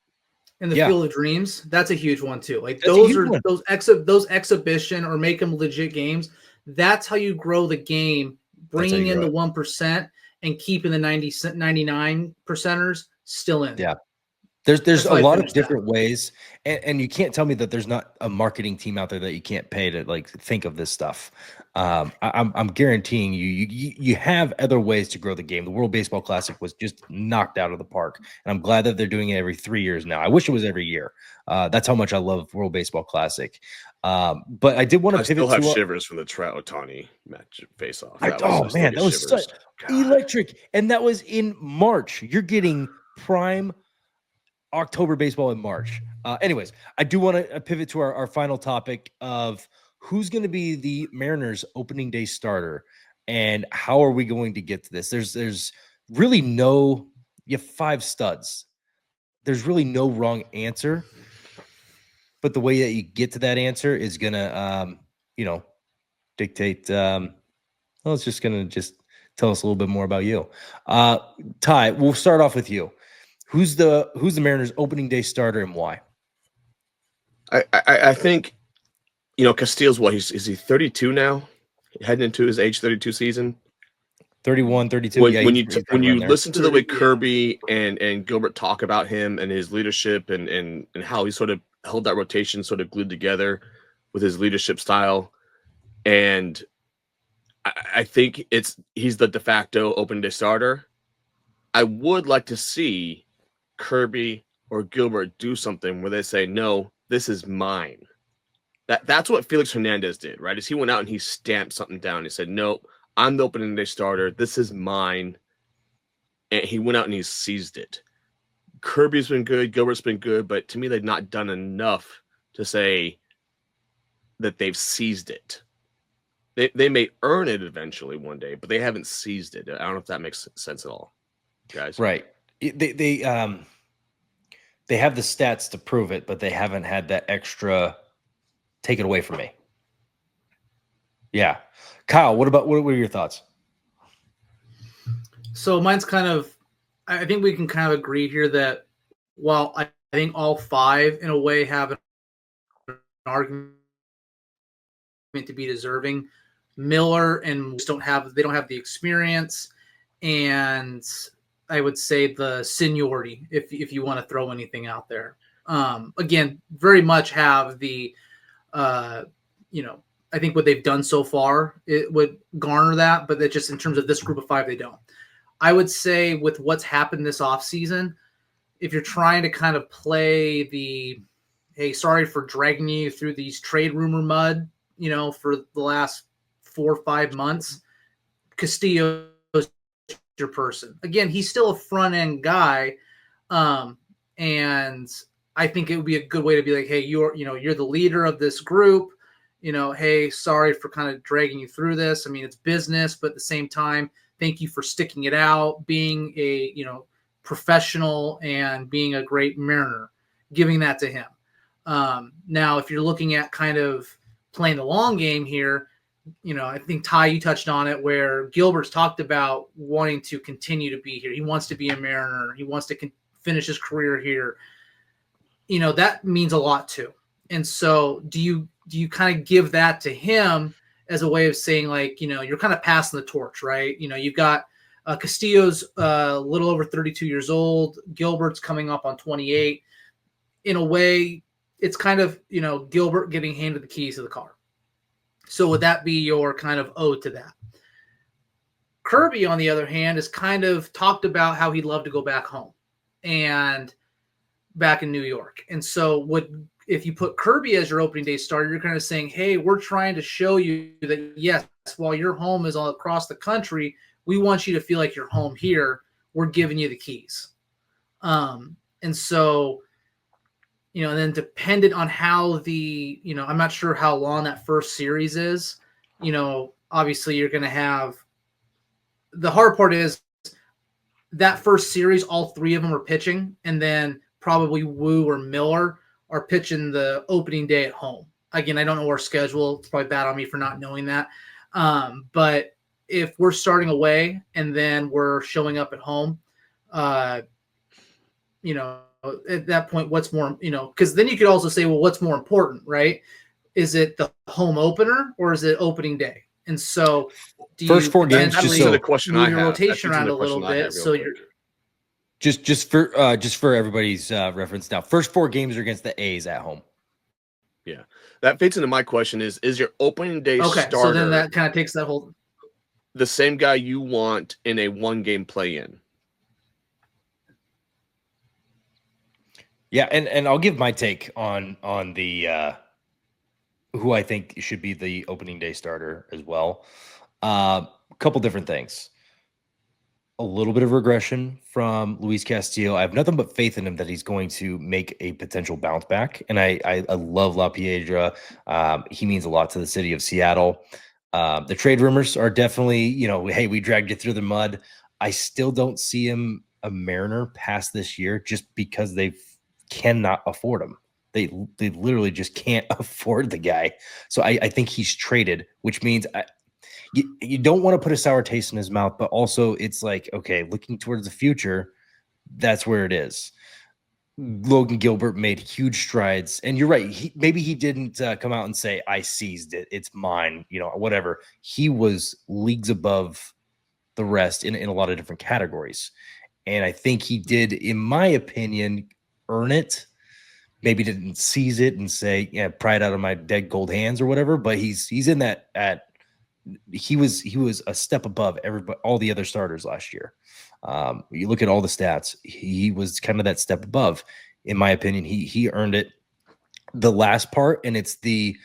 And the Field of Dreams, that's a huge one too. Like those exhibition or make them legit games. That's how you grow the game, bringing in the 1% and keeping the 99%ers still in. Yeah, There's a how I lot of finished that. different ways, and you can't tell me that there's not a marketing team out there that you can't pay to like think of this stuff. I'm guaranteeing you have other ways to grow the game. The World Baseball Classic was just knocked out of the park, and I'm glad that they're doing it every 3 years now. I wish it was every year. That's how much I love World Baseball Classic. But I did want to I pivot still have to shivers from the Trout Otani match face off. oh man, that was such electric, and that was in March. You're getting prime October baseball in March. Anyways, I do want to pivot to our final topic of who's going to be the Mariners opening day starter and how are we going to get to this? There's really you have 5 studs. There's really no wrong answer, but the way that you get to that answer is going to, dictate. It's just going to tell us a little bit more about you. Tye, we'll start off with you. Who's the Mariners opening day starter and why? I think, Castillo's what? Is he 32 now? Heading into his age 32 season? 31, 32. When he's you there. listen to the way Kirby and Gilbert talk about him and his leadership and how he sort of held that rotation sort of glued together with his leadership style, and I think he's the de facto opening day starter. I would like to see Kirby or Gilbert do something where they say, no, this is mine. That's what Felix Hernandez did, right? Is he went out and he stamped something down. He said, no, I'm the opening day starter. This is mine. And he went out and he seized it. Kirby's been good. Gilbert's been good. But to me, they've not done enough to say that they've seized it. They may earn it eventually one day, but they haven't seized it. I don't know if that makes sense at all, guys. Right. They have the stats to prove it, but they haven't had that extra take it away from me. Yeah. Kyle, what were your thoughts? So mine's I think we can kind of agree here that while I think all 5 in a way have an argument to be deserving, Miller and they don't have the experience and I would say the seniority, if you want to throw anything out there. Again, very much have the, I think what they've done so far, it would garner that, but that just in terms of this group of 5, they don't. I would say with what's happened this offseason, if you're trying to kind of play the, hey, sorry for dragging you through these trade rumor mud, for the last 4 or 5 months, Castillo your person. Again, he's still a front end guy. And I think it would be a good way to be like, hey, you're the leader of this group, hey, sorry for kind of dragging you through this. I mean, it's business, but at the same time, thank you for sticking it out, being a, professional and being a great Mariner, giving that to him. Now, if you're looking at kind of playing the long game here, I think Tye, you touched on it where Gilbert's talked about wanting to continue to be here. He wants to be a Mariner. He wants to finish his career here. That means a lot too. And so do you kind of give that to him as a way of saying like, you're kind of passing the torch, right? You've got Castillo's a little over 32 years old. Gilbert's coming up on 28. In a way, it's kind of, Gilbert getting handed the keys to the car. So would that be your kind of ode to that? Kirby, on the other hand, has kind of talked about how he'd love to go back home and back in New York. And so if you put Kirby as your opening day starter, you're kind of saying, hey, we're trying to show you that, yes, while your home is all across the country, we want you to feel like you're home here. We're giving you the keys. And so, and then dependent on how I'm not sure how long that first series is, obviously you're going to have the hard part is that first series, all 3 of them are pitching, and then probably Wu or Miller are pitching the opening day at home. Again, I don't know our schedule. It's probably bad on me for not knowing that. But if we're starting away and then we're showing up at home, at that point, what's more, because then you could also say, well, what's more important, right? Is it the home opener or is it opening day? And so First 4 games, just so the question I have, rotation around a little bit. So you're Just for everybody's reference now, first 4 games are against the A's at home. Yeah, that fits into my question: is your opening day Okay, starter so then that kind of takes that whole. the same guy you want in a 1-game play-in? Yeah, and I'll give my take on the who I think should be the opening day starter as well. A couple different things. A little bit of regression from Luis Castillo. I have nothing but faith in him that he's going to make a potential bounce back. And I love La Piedra. He means a lot to the city of Seattle. The trade rumors are definitely, hey, we dragged you through the mud. I still don't see him a Mariner past this year just because they cannot afford him. They literally just can't afford the guy. So I think he's traded, which means you don't want to put a sour taste in his mouth, but also it's like, okay, looking towards the future, that's where it is. Logan Gilbert made huge strides, and you're right. Maybe he didn't come out and say, I seized it, it's mine, whatever. He was leagues above the rest in a lot of different categories. And I think he did, in my opinion, earn it. Maybe didn't seize it and say, yeah, pry it out of my dead gold hands or whatever, but he's in that he was a step above everybody, all the other starters last year. You look at all the stats, he was kind of that step above. In my opinion, he earned it. The last part, and it's the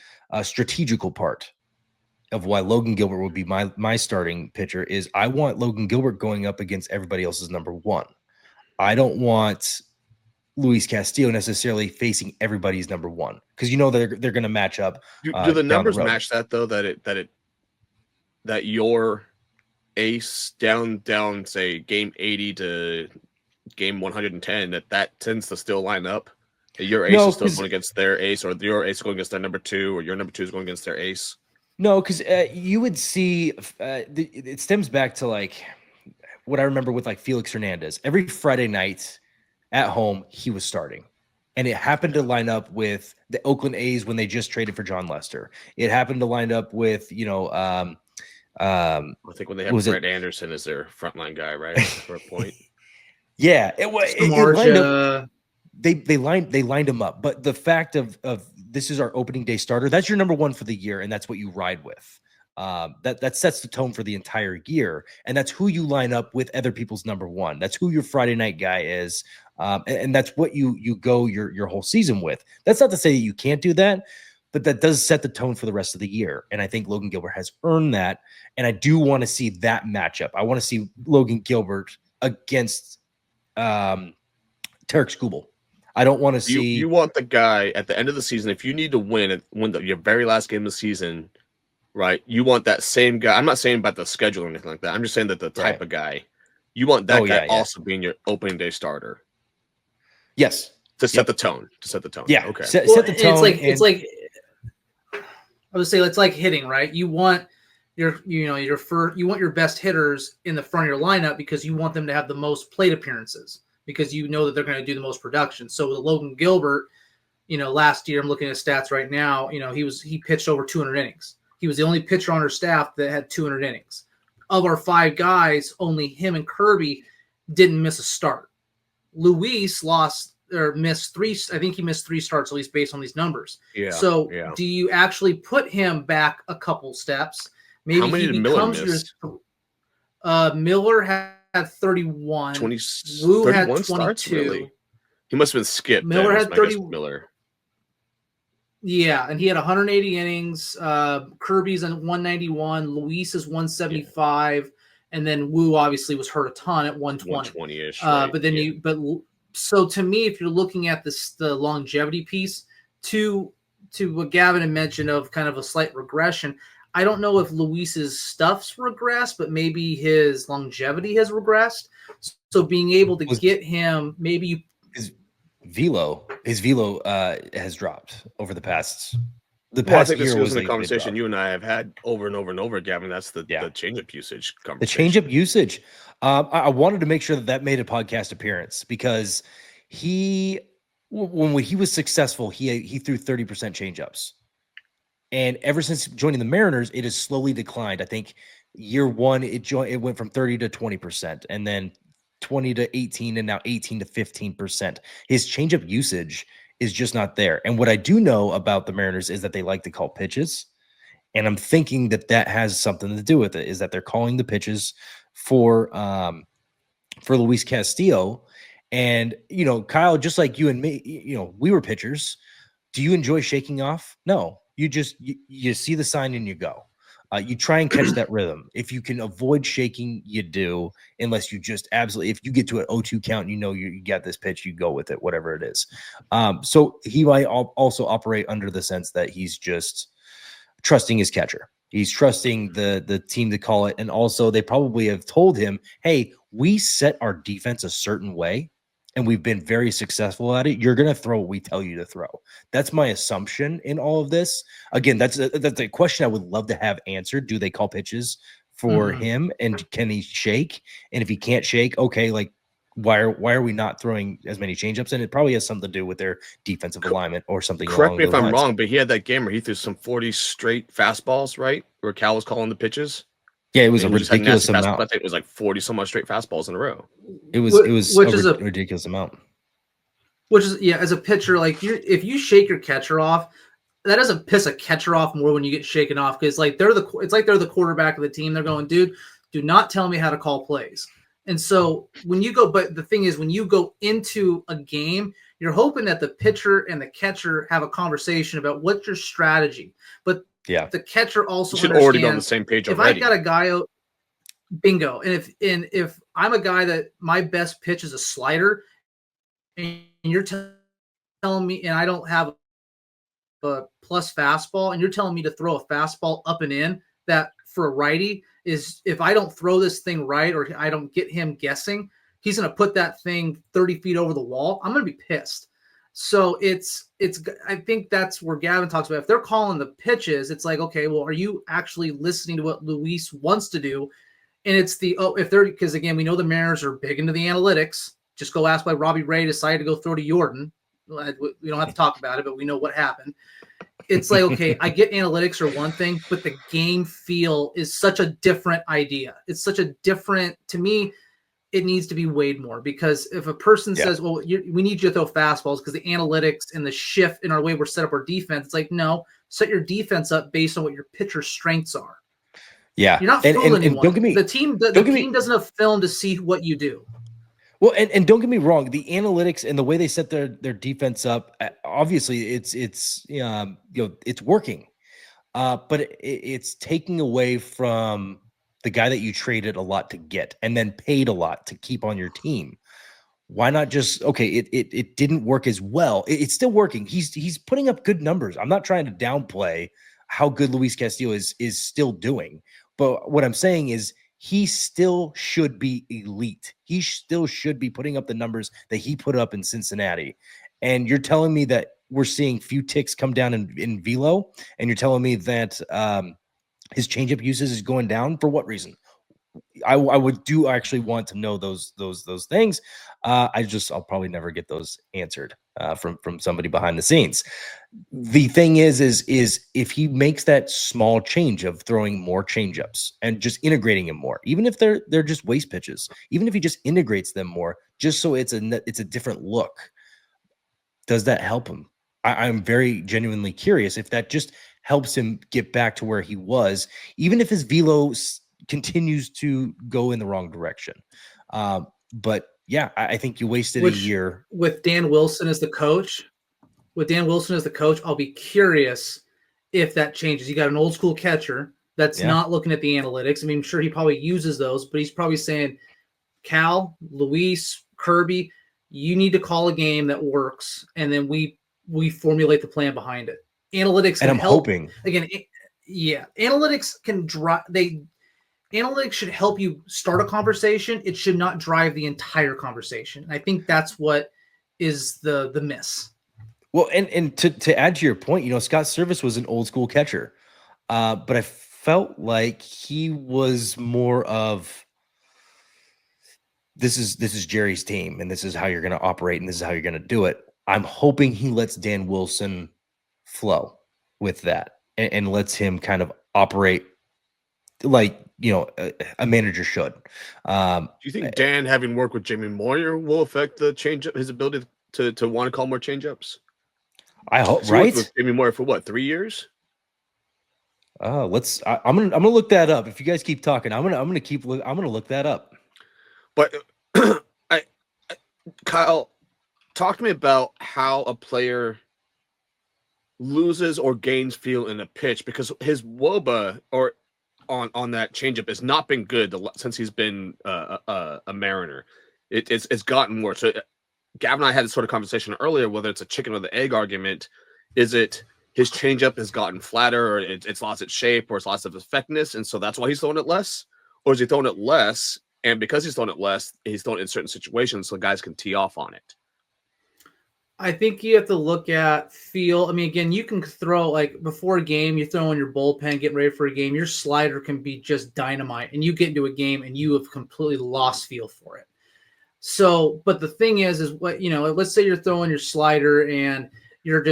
strategical part of why Logan Gilbert would be my starting pitcher, is I want Logan Gilbert going up against everybody else's number one. I don't want Luis Castillo necessarily facing everybody's number one, because they're going to match up. Do the numbers match that though? That your ace down say game 80 to game 110, that tends to still line up. Your ace is still going against their ace, or your ace is going against their number 2, or your number 2 is going against their ace. No, because you would see it stems back to like what I remember with like Felix Hernandez. Every Friday night at home, he was starting. And it happened to line up with the Oakland A's when they just traded for John Lester. It happened to line up with, I think when they have Brett Anderson as their frontline guy, right? For a point. Yeah, it lined up. They lined him up. But the fact of this is our opening day starter, that's your number one for the year, and that's what you ride with. That sets the tone for the entire year, and that's who you line up with other people's number one. That's who your Friday night guy is, and that's what you go your whole season with. That's not to say you can't do that, but that does set the tone for the rest of the year. And I think Logan Gilbert has earned that, and I do want to see that matchup. I want to see Logan Gilbert against Tarek Skubal. I don't want to see. You want the guy at the end of the season, if you need to win your very last game of the season, right? You want that same guy. I'm not saying about the schedule or anything like that. I'm just saying that the type of guy, you want that guy also being your opening day starter. Yes. To set the tone. Yeah. Okay. Set the tone. It's like I would say it's like hitting, right? You want you want your best hitters in the front of your lineup because you want them to have the most plate appearances, because you know that they're going to do the most production. So with Logan Gilbert, last year, I'm looking at stats right now, he pitched over 200 innings. He was the only pitcher on our staff that had 200 innings. Of our 5 guys, only him and Kirby didn't miss a start. Luis missed 3. I think he missed 3 starts, at least based on these numbers. Yeah. So do you actually put him back a couple steps? Maybe how many did Miller miss? Miller had 31. 20, Wu 31 had 22. Starts, really? He must have been skipped. Miller had 30. Miller. Yeah, and he had 180 innings. Kirby's at 191. Luis is 175, and then Wu obviously was hurt a ton at 120. 120-ish. Right? But then so to me, if you're looking at the longevity piece, to what Gavin had mentioned of kind of a slight regression, I don't know if Luis's stuff's regressed, but maybe his longevity has regressed. So being able to get him, maybe his velo has dropped over the past. I think this was in the conversation you and I have had over and over and over, Gavin. That's the changeup usage conversation. The changeup usage. I wanted to make sure that made a podcast appearance, because when he was successful, he threw 30% changeups. And ever since joining the Mariners, it has slowly declined. I think year 1, it went from 30 to 20%. And then 20 to 18 and now 18 to 15%. His changeup usage is just not there. And what I do know about the Mariners is that they like to call pitches. And I'm thinking that that has something to do with it, is that they're calling the pitches for Luis Castillo. And, you know, Kyle, just like you and me, you know, we were pitchers. Do you enjoy shaking off? No, you see the sign and you go. You try and catch that rhythm. If you can avoid shaking, you do, unless you just absolutely, if you get to an 0-2 count, you know, you got this pitch, you go with it, whatever it is. So he might also operate under the sense that he's just trusting his catcher. He's trusting the team to call it. And also they probably have told him, hey, we set our defense a certain way and we've been very successful at it. You're going to throw what we tell you to throw. That's my assumption in all of this. Again, that's a question I would love to have answered. Do they call pitches for him, and can he shake? And if he can't shake, okay, like why are we not throwing as many changeups? And it probably has something to do with their defensive alignment or something. Correct me if I'm wrong, but he had that game where he threw some 40 straight fastballs, right? Where Cal was calling the pitches. Yeah, it was a ridiculous amount. I think it was like 40 some odd straight fastballs in a row. It was a ridiculous amount. Which is, yeah, as a pitcher, like if you shake your catcher off, that doesn't piss a catcher off more when you get shaken off, because like it's like they're the quarterback of the team. They're going, dude, do not tell me how to call plays. And so when you go, but the thing is, when you go into a game, you're hoping that the pitcher and the catcher have a conversation about what's your strategy. But yeah, the catcher also should already be on the same page already. If I got a guy out, bingo. And if I'm a guy that my best pitch is a slider, and you're telling me, and I don't have a plus fastball, and you're telling me to throw a fastball up and in, that for a righty is, if I don't throw this thing right, or I don't get him guessing, he's going to put that thing 30 feet over the wall. I'm going to be pissed. So I think that's where Gavin talks about, if they're calling the pitches, it's like, okay, well, are you actually listening to what Luis wants to do? And it's because again, we know the Mariners are big into the analytics. Just go ask why Robbie Ray decided to go throw to Jordan. We don't have to talk about it, but we know what happened. It's like, okay, I get analytics are one thing, but the game feel is such a different idea. It's such a different, to me, it needs to be weighed more, because if a person says, well, we need you to throw fastballs because the analytics and the shift in our way we're set up our defense, it's like, no, set your defense up based on what your pitcher's strengths are. Yeah. You're not fooling anyone. Don't get me, the team doesn't have film to see what you do. Well, and don't get me wrong, the analytics and the way they set their defense up, obviously it's working, but it's taking away from the guy that you traded a lot to get and then paid a lot to keep on your team. Why not just, okay, it didn't work as well. It's still working. He's putting up good numbers. I'm not trying to downplay how good Luis Castillo is still doing, but what I'm saying is, he still should be elite. He still should be putting up the numbers that he put up in Cincinnati. And you're telling me that we're seeing few ticks come down in velo, and you're telling me that his changeup usage is going down. For what reason? I would actually want to know those things. I'll probably never get those answered from somebody behind the scenes. The thing is if he makes that small change of throwing more changeups and just integrating them more, even if they're just waste pitches, even if he just integrates them more, just so it's a different look, does that help him? I'm very genuinely curious if that just helps him get back to where he was, even if his velo continues to go in the wrong direction. But yeah, I think you wasted a year with Dan Wilson as the coach. I'll be curious if that changes. You got an old school catcher that's not looking at the analytics. I mean, I'm sure he probably uses those, but he's probably saying, Cal, Luis, Kirby, you need to call a game that works, and then we formulate the plan behind it. Analytics can help. Hoping again, analytics can drive. Analytics should help you start a conversation. It should not drive the entire conversation. I think that's what is the miss. Well, and to add to your point, Scott Service was an old school catcher, but I felt like he was more of, this is Jerry's team, and this is how you're going to operate, and this is how you're going to do it. I'm hoping he lets Dan Wilson flow with that and lets him kind of operate like a manager should. Do you think Dan having worked with Jamie Moyer will affect the changeup, his ability to want to call more changeups? I hope, He worked right? with Jamie Moyer for what, 3 years? I'm gonna look that up. If you guys keep talking, I'm gonna look that up. But Kyle, talk to me about how a player loses or gains feel in a pitch, because his WOBA or on that changeup has not been good since he's been a Mariner. It's gotten worse. So Gavin and I had this sort of conversation earlier, whether it's a chicken or the egg argument. Is it his changeup has gotten flatter, or it's lost its shape, or it's lost its effectiveness, and so that's why he's throwing it less? Or is he throwing it less, and because he's throwing it less, he's throwing it in certain situations so guys can tee off on it? I think you have to look at feel. I mean, again, you can throw, like, before a game, you throw in your bullpen, getting ready for a game. Your slider can be just dynamite, and you get into a game and you have completely lost feel for it. So, but the thing is what, let's say you're throwing your slider and you're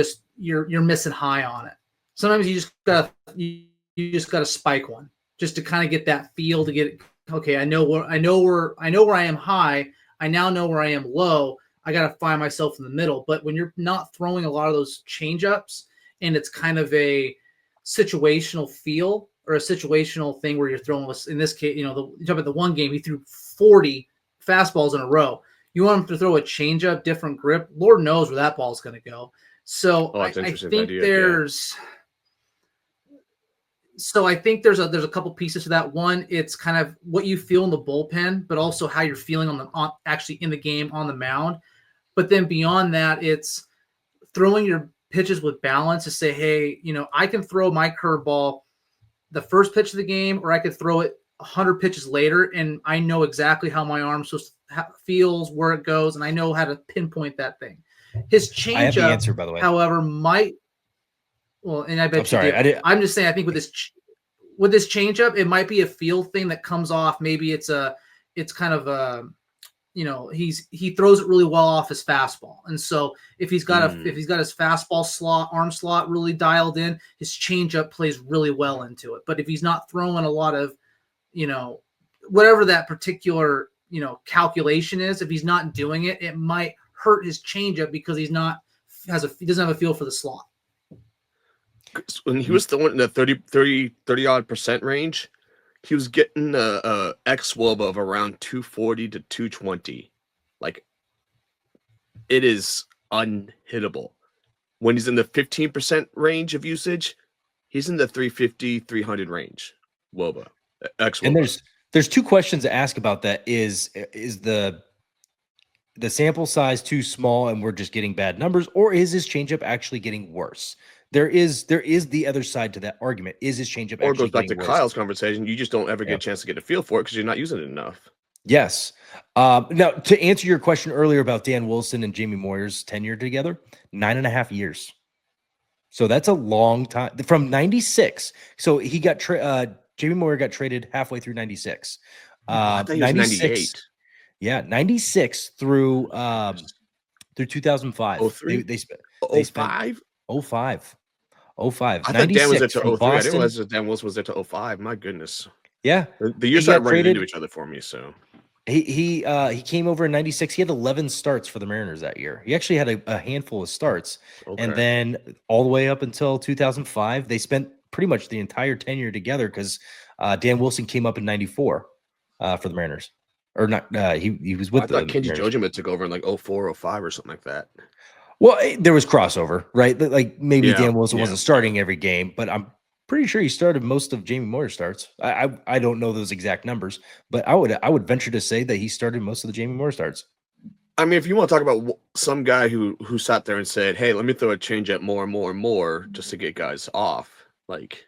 missing high on it. Sometimes you just gotta spike one just to kind of get that feel, to get, okay, I know where I am high. I now know where I am low. I got to find myself in the middle. But when you're not throwing a lot of those changeups and it's kind of a situational feel or a situational thing where you're throwing, in this case, you talk about the one game, he threw 40 fastballs in a row. You want him to throw a changeup, different grip. Lord knows where that ball is going to go. So I think there's a couple pieces to that. One, it's kind of what you feel in the bullpen, but also how you're feeling actually in the game on the mound. But then beyond that, it's throwing your pitches with balance to say, hey, I can throw my curveball the first pitch of the game, or I could throw it 100 pitches later, and I know exactly how my arm feels, where it goes, and I know how to pinpoint that thing. His changeup, I have the answer, by the way. However, might. Well, and I bet I'm sorry. I'm just saying, I think with this changeup, it might be a feel thing that comes off. Maybe it's kind of a, he throws it really well off his fastball. And so if he's got his fastball arm slot really dialed in, his changeup plays really well into it. But if he's not throwing a lot of, whatever that particular, calculation is, if he's not doing it, it might hurt his changeup because he doesn't have a feel for the slot. When he was throwing in the 30 odd percent range, he was getting a xWOBA of around 240 to 220. Like, it is unhittable. When he's in the 15% range of usage, he's in the 350, 300 range WOBA, xWOBA. And there's two questions to ask about that. Is the sample size too small and we're just getting bad numbers, or is his changeup actually getting worse? There is the other side to that argument. Is his changeup or actually goes back to worse? Kyle's conversation? You just don't ever get a chance to get a feel for it because you're not using it enough. Yes. Now, to answer your question earlier about Dan Wilson and Jamie Moyer's tenure together, 9.5 years. So that's a long time, from 96. So he got Jamie Moyer got traded halfway through 96. I thought he was 98. Yeah, 96 through 2005. 03? They spent 05? 05. I thought Dan was there to 03. I didn't realize that Dan Wilson was there to 05. My goodness. Yeah. The years started running into each other for me, so. He came over in 96. He had 11 starts for the Mariners that year. He actually had a handful of starts. Okay. And then all the way up until 2005, they spent pretty much the entire tenure together because Dan Wilson came up in 94 for the Mariners. Or not, he was with I thought Kenji Jojima took over in like 04, 05 or something like that. Well, there was crossover, right? Like maybe Dan Wilson wasn't starting every game, but I'm pretty sure he started most of Jamie Moyer's starts. I don't know those exact numbers, but I would venture to say that he started most of the Jamie Moyer starts. I mean, if you want to talk about some guy who sat there and said, "Hey, let me throw a changeup more and more and more just to get guys off," like,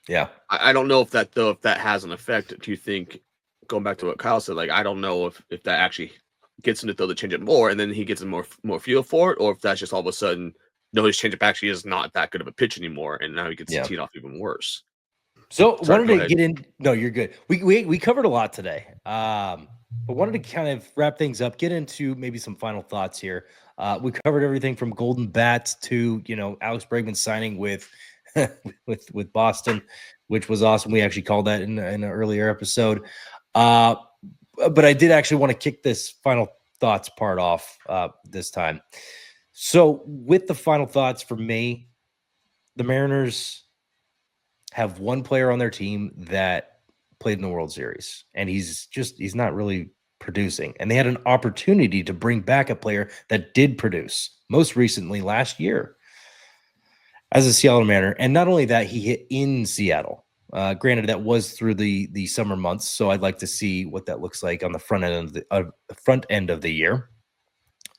yeah, I don't know if that has an effect. Do you think, going back to what Kyle said, like, I don't know if that actually gets him to throw the changeup more and then he gets more feel for it, or if that's just all of a sudden, no, his changeup actually is not that good of a pitch anymore, and now he gets teed off even worse. So wanted to get in. No, you're good. We covered a lot today, but wanted to kind of wrap things up, get into maybe some final thoughts here. We covered everything from Golden Bats to Alex Bregman signing with with Boston. which was awesome. We actually called that in an earlier episode. But I did actually want to kick this final thoughts part off this time. So with the final thoughts for me, the Mariners have one player on their team that played in the World Series, and he's not really producing. And they had an opportunity to bring back a player that did produce, most recently last year as a Seattle Mariner. And not only that, he hit in Seattle. Granted, that was through the summer months, so I'd like to see what that looks like on the front end of the year.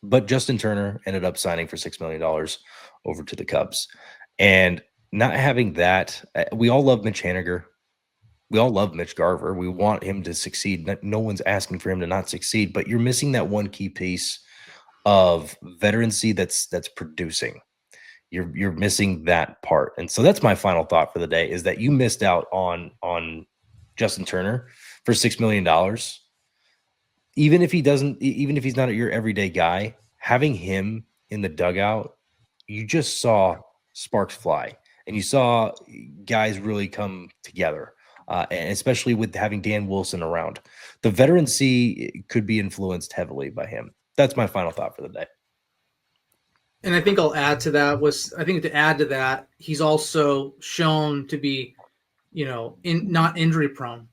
But Justin Turner ended up signing for $6 million over to the Cubs. And not having that, we all love Mitch Haniger. We all love Mitch Garver. We want him to succeed. No one's asking for him to not succeed, but you're missing that one key piece of veterancy that's producing. You're missing that part. And so that's my final thought for the day, is that you missed out on Justin Turner for $6 million. Even if he's not your everyday guy, having him in the dugout, you just saw sparks fly, and you saw guys really come together. And especially with having Dan Wilson around, the veterancy could be influenced heavily by him. That's my final thought for the day. And I think I'll add to that, he's also shown to be, not injury prone.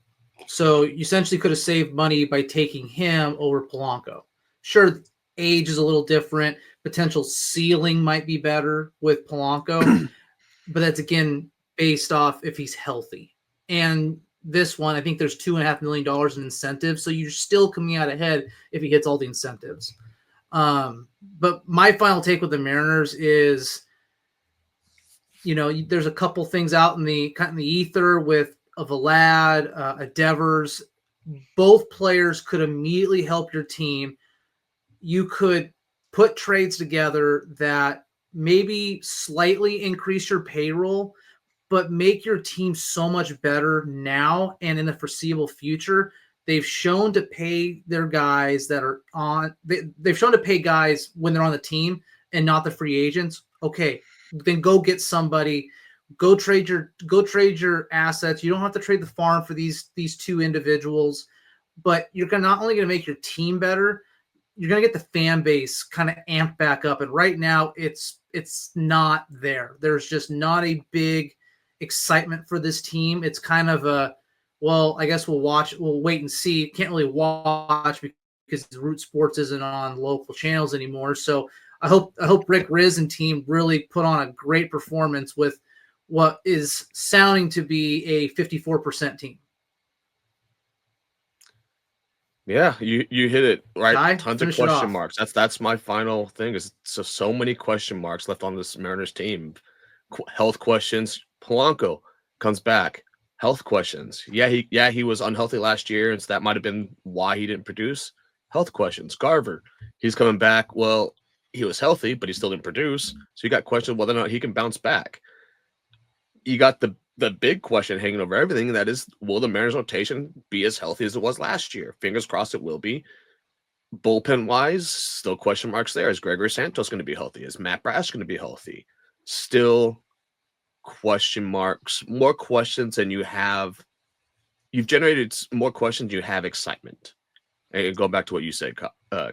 So you essentially could have saved money by taking him over Polanco. Sure, age is a little different. Potential ceiling might be better with Polanco, but that's again based off if he's healthy. And this one, I think there's $2.5 million in incentives, so you're still coming out ahead if he hits all the incentives. But my final take with the Mariners is, there's a couple things out in the ether with a Vlad, a Devers. Both players could immediately help your team. You could put trades together that maybe slightly increase your payroll, but make your team so much better now and in the foreseeable future. They've shown to pay their guys that are on. They've shown to pay guys when they're on the team and not the free agents. Okay, then go get somebody. Go trade your assets. You don't have to trade the farm for these two individuals, but you're not only going to make your team better, you're going to get the fan base kind of amped back up. And right now, it's not there. There's just not a big excitement for this team. It's kind of a, well, I guess we'll wait and see. Can't really watch because Root Sports isn't on local channels anymore. So I hope Rick Riz and team really put on a great performance with what is sounding to be a 54% team. Yeah, you hit it right. Tye, Tons of question marks. That's my final thing. Is so many question marks left on this Mariners team. Health questions. Polanco comes back. Health questions. Yeah, he was unhealthy last year, and so that might have been why he didn't produce. Health questions. Garver, he's coming back. Well, he was healthy, but he still didn't produce. So you got questions whether or not he can bounce back. You got the big question hanging over everything, and that is, will the Mariners rotation be as healthy as it was last year? Fingers crossed it will be. Bullpen-wise, still question marks there. Is Gregory Santos going to be healthy? Is Matt Brash going to be healthy? Still question marks. More questions than you have. You've generated more questions. You have excitement. And going back to what you said,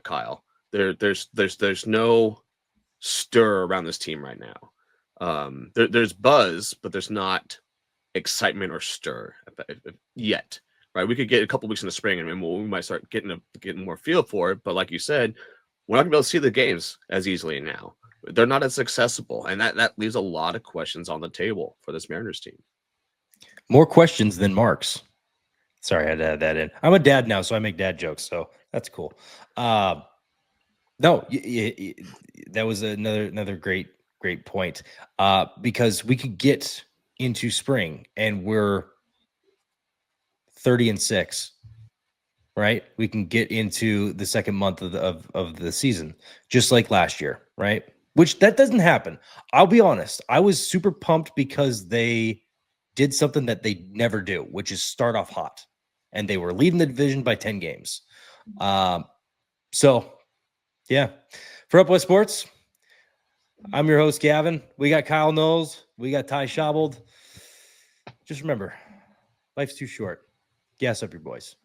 Kyle, there's no stir around this team right now. There's buzz, but there's not excitement or stir yet, right? We could get a couple weeks in the spring, and we might start getting more feel for it. But like you said, we're not gonna be able to see the games as easily now. They're not as accessible, and that leaves a lot of questions on the table for this Mariners team. More questions than marks. Sorry, I had to add that in. I'm a dad now, so I make dad jokes, so that's cool. No, that was another great point, because we could get into spring and we're 30-6, right? We can get into the second month of the season, just like last year, right? Which that doesn't happen. I'll be honest. I was super pumped because they did something that they never do, which is start off hot, and they were leading the division by 10 games. So yeah, for Up West Sports, I'm your host, Gavin. We got Kyle Knowles. We got Tye Tschabold. just remember, life's too short. Gas up your boys.